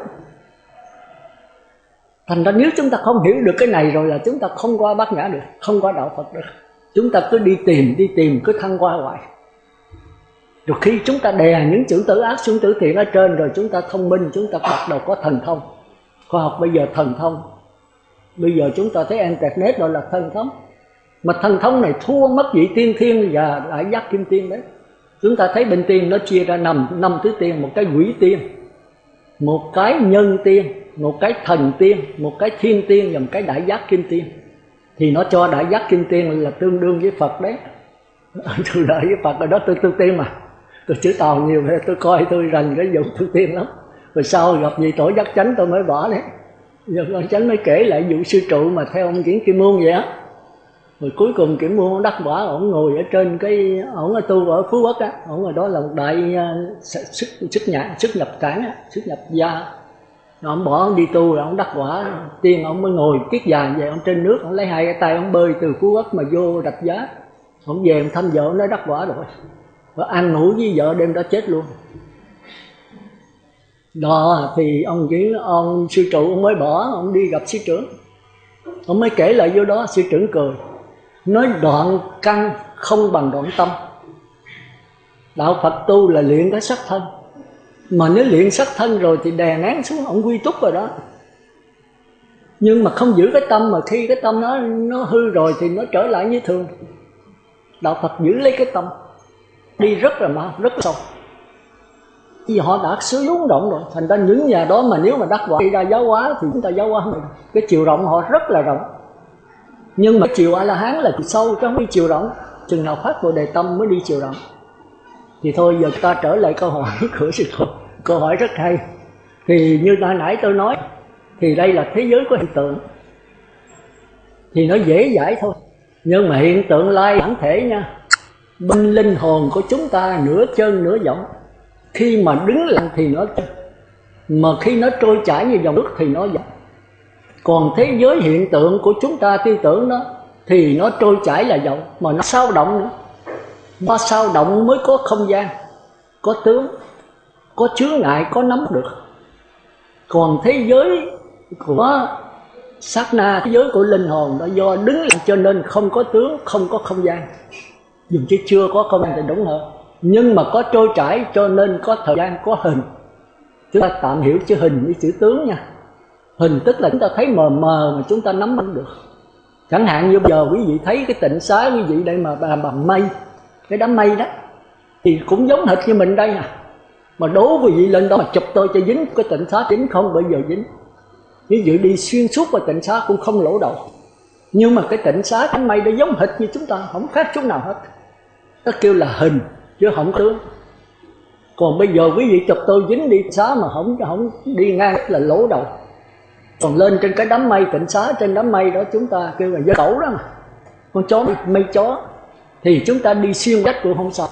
Thành ra nếu chúng ta không hiểu được cái này rồi là chúng ta không qua Bát Nhã được, không qua đạo Phật được. Chúng ta cứ đi tìm, cứ thăng qua hoài. Rồi khi chúng ta đè những chữ tử ác xuống tử thiện ở trên rồi, chúng ta thông minh, chúng ta bắt đầu có thần thông. Khoa học bây giờ thần thông. Bây giờ chúng ta thấy internet đó là thần thông. Mà thần thông này thua mất vị tiên thiên và đại giác kim tiên đấy. Chúng ta thấy bên tiên nó chia ra năm thứ tiên, một cái quỷ tiên, một cái nhân tiên, một cái thần tiên, một cái thiên tiên và một cái đại giác kim tiên. Thì nó cho đại giác kim tiên là tương đương với Phật đấy. Tôi đợi với Phật rồi đó, tôi tu tiên mà. Tôi chữ Tàu nhiều, tôi coi tôi rành cái vụ tu tiên lắm. Rồi sau gặp vị tổ giác chánh tôi mới bỏ đấy. Giờ con chánh mới kể lại vụ sư trụ mà theo ông Kiển Kim Muôn vậy á. Rồi cuối cùng Kiển Muôn đắc quả, ổng ngồi ở trên cái, ổng ở tu ở Phú Quốc á, ổng ở đó là một đại xuất nhập cảng á, xuất nhập gia. Rồi ổng bỏ ổng đi tu rồi ổng đắc quả tiên, ổng mới ngồi kiết già về, ổng trên nước, ổng lấy hai cái tay ổng bơi từ Phú Quốc mà vô Rạch Giá. Ổng về ổng thăm vợ, ổng nói đắc quả rồi. Và ăn ngủ với vợ đêm đó chết luôn. Đó thì ông sư trụ ông mới bỏ, ông đi gặp sư trưởng. Ông mới kể lại vô đó, sư trưởng cười. Nói đoạn căn không bằng đoạn tâm. Đạo Phật tu là luyện cái sắc thân. Mà nếu luyện sắc thân rồi thì đè nén xuống, ông quy túc rồi đó. Nhưng mà không giữ cái tâm, mà khi cái tâm nó hư rồi thì nó trở lại như thường. Đạo Phật giữ lấy cái tâm, đi rất là mau, rất là sâu. Vì họ đã xuống động rồi. Thành ra những nhà đó mà nếu mà đắc quả đi ra giáo hóa thì chúng ta giáo hóa mình. Cái chiều rộng họ rất là rộng. Nhưng mà chiều A-la-hán là chiều sâu chứ không đi chiều rộng. Chừng nào phát Bồ Đề tâm mới đi chiều rộng. Thì thôi giờ ta trở lại câu hỏi của sư phụ. Câu hỏi rất hay. Thì như nãy tôi nói, thì đây là thế giới của hiện tượng. Thì nó dễ giải thôi. Nhưng mà hiện tượng lai bản thể nha. Bên linh hồn của chúng ta nửa chân nửa vọng. Khi mà đứng lặng thì nó chân, mà khi nó trôi chảy như dòng nước thì nó vọng. Còn thế giới hiện tượng của chúng ta tư tưởng đó thì nó trôi chảy là vọng, mà nó sao động nữa. Nó sao động mới có không gian, có tướng, có chướng ngại, có nắm được. Còn thế giới của sát na, thế giới của linh hồn đó do đứng lặng cho nên không có tướng, không có không gian. Dùng chứ chưa có không gian thì đúng hơn. Nhưng mà có trôi chảy cho nên có thời gian, có hình. Chúng ta tạm hiểu chữ hình với chữ tướng nha. Hình tức là chúng ta thấy mờ mờ mà chúng ta nắm bắt được. Chẳng hạn như bây giờ quý vị thấy cái tịnh xá, quý vị đây mà bằng mây, cái đám mây đó thì cũng giống hệt như mình đây à. Mà đố quý vị lên đó mà chụp tôi cho dính cái tịnh xá, dính không bao giờ dính. Ví dụ đi xuyên suốt qua tịnh xá cũng không lỗ đầu. Nhưng mà cái tịnh xá, cái mây đó giống hệt như chúng ta, không khác chút nào hết. Nó kêu là hình chứ không tướng. Còn bây giờ quý vị chụp tôi dính đi xá mà không đi ngang là lỗ đầu. Còn lên trên cái đám mây tịnh xá, trên đám mây đó chúng ta kêu là dơ cẩu đó mà. Con chó mây chó thì chúng ta đi xuyên đất cũng không sao.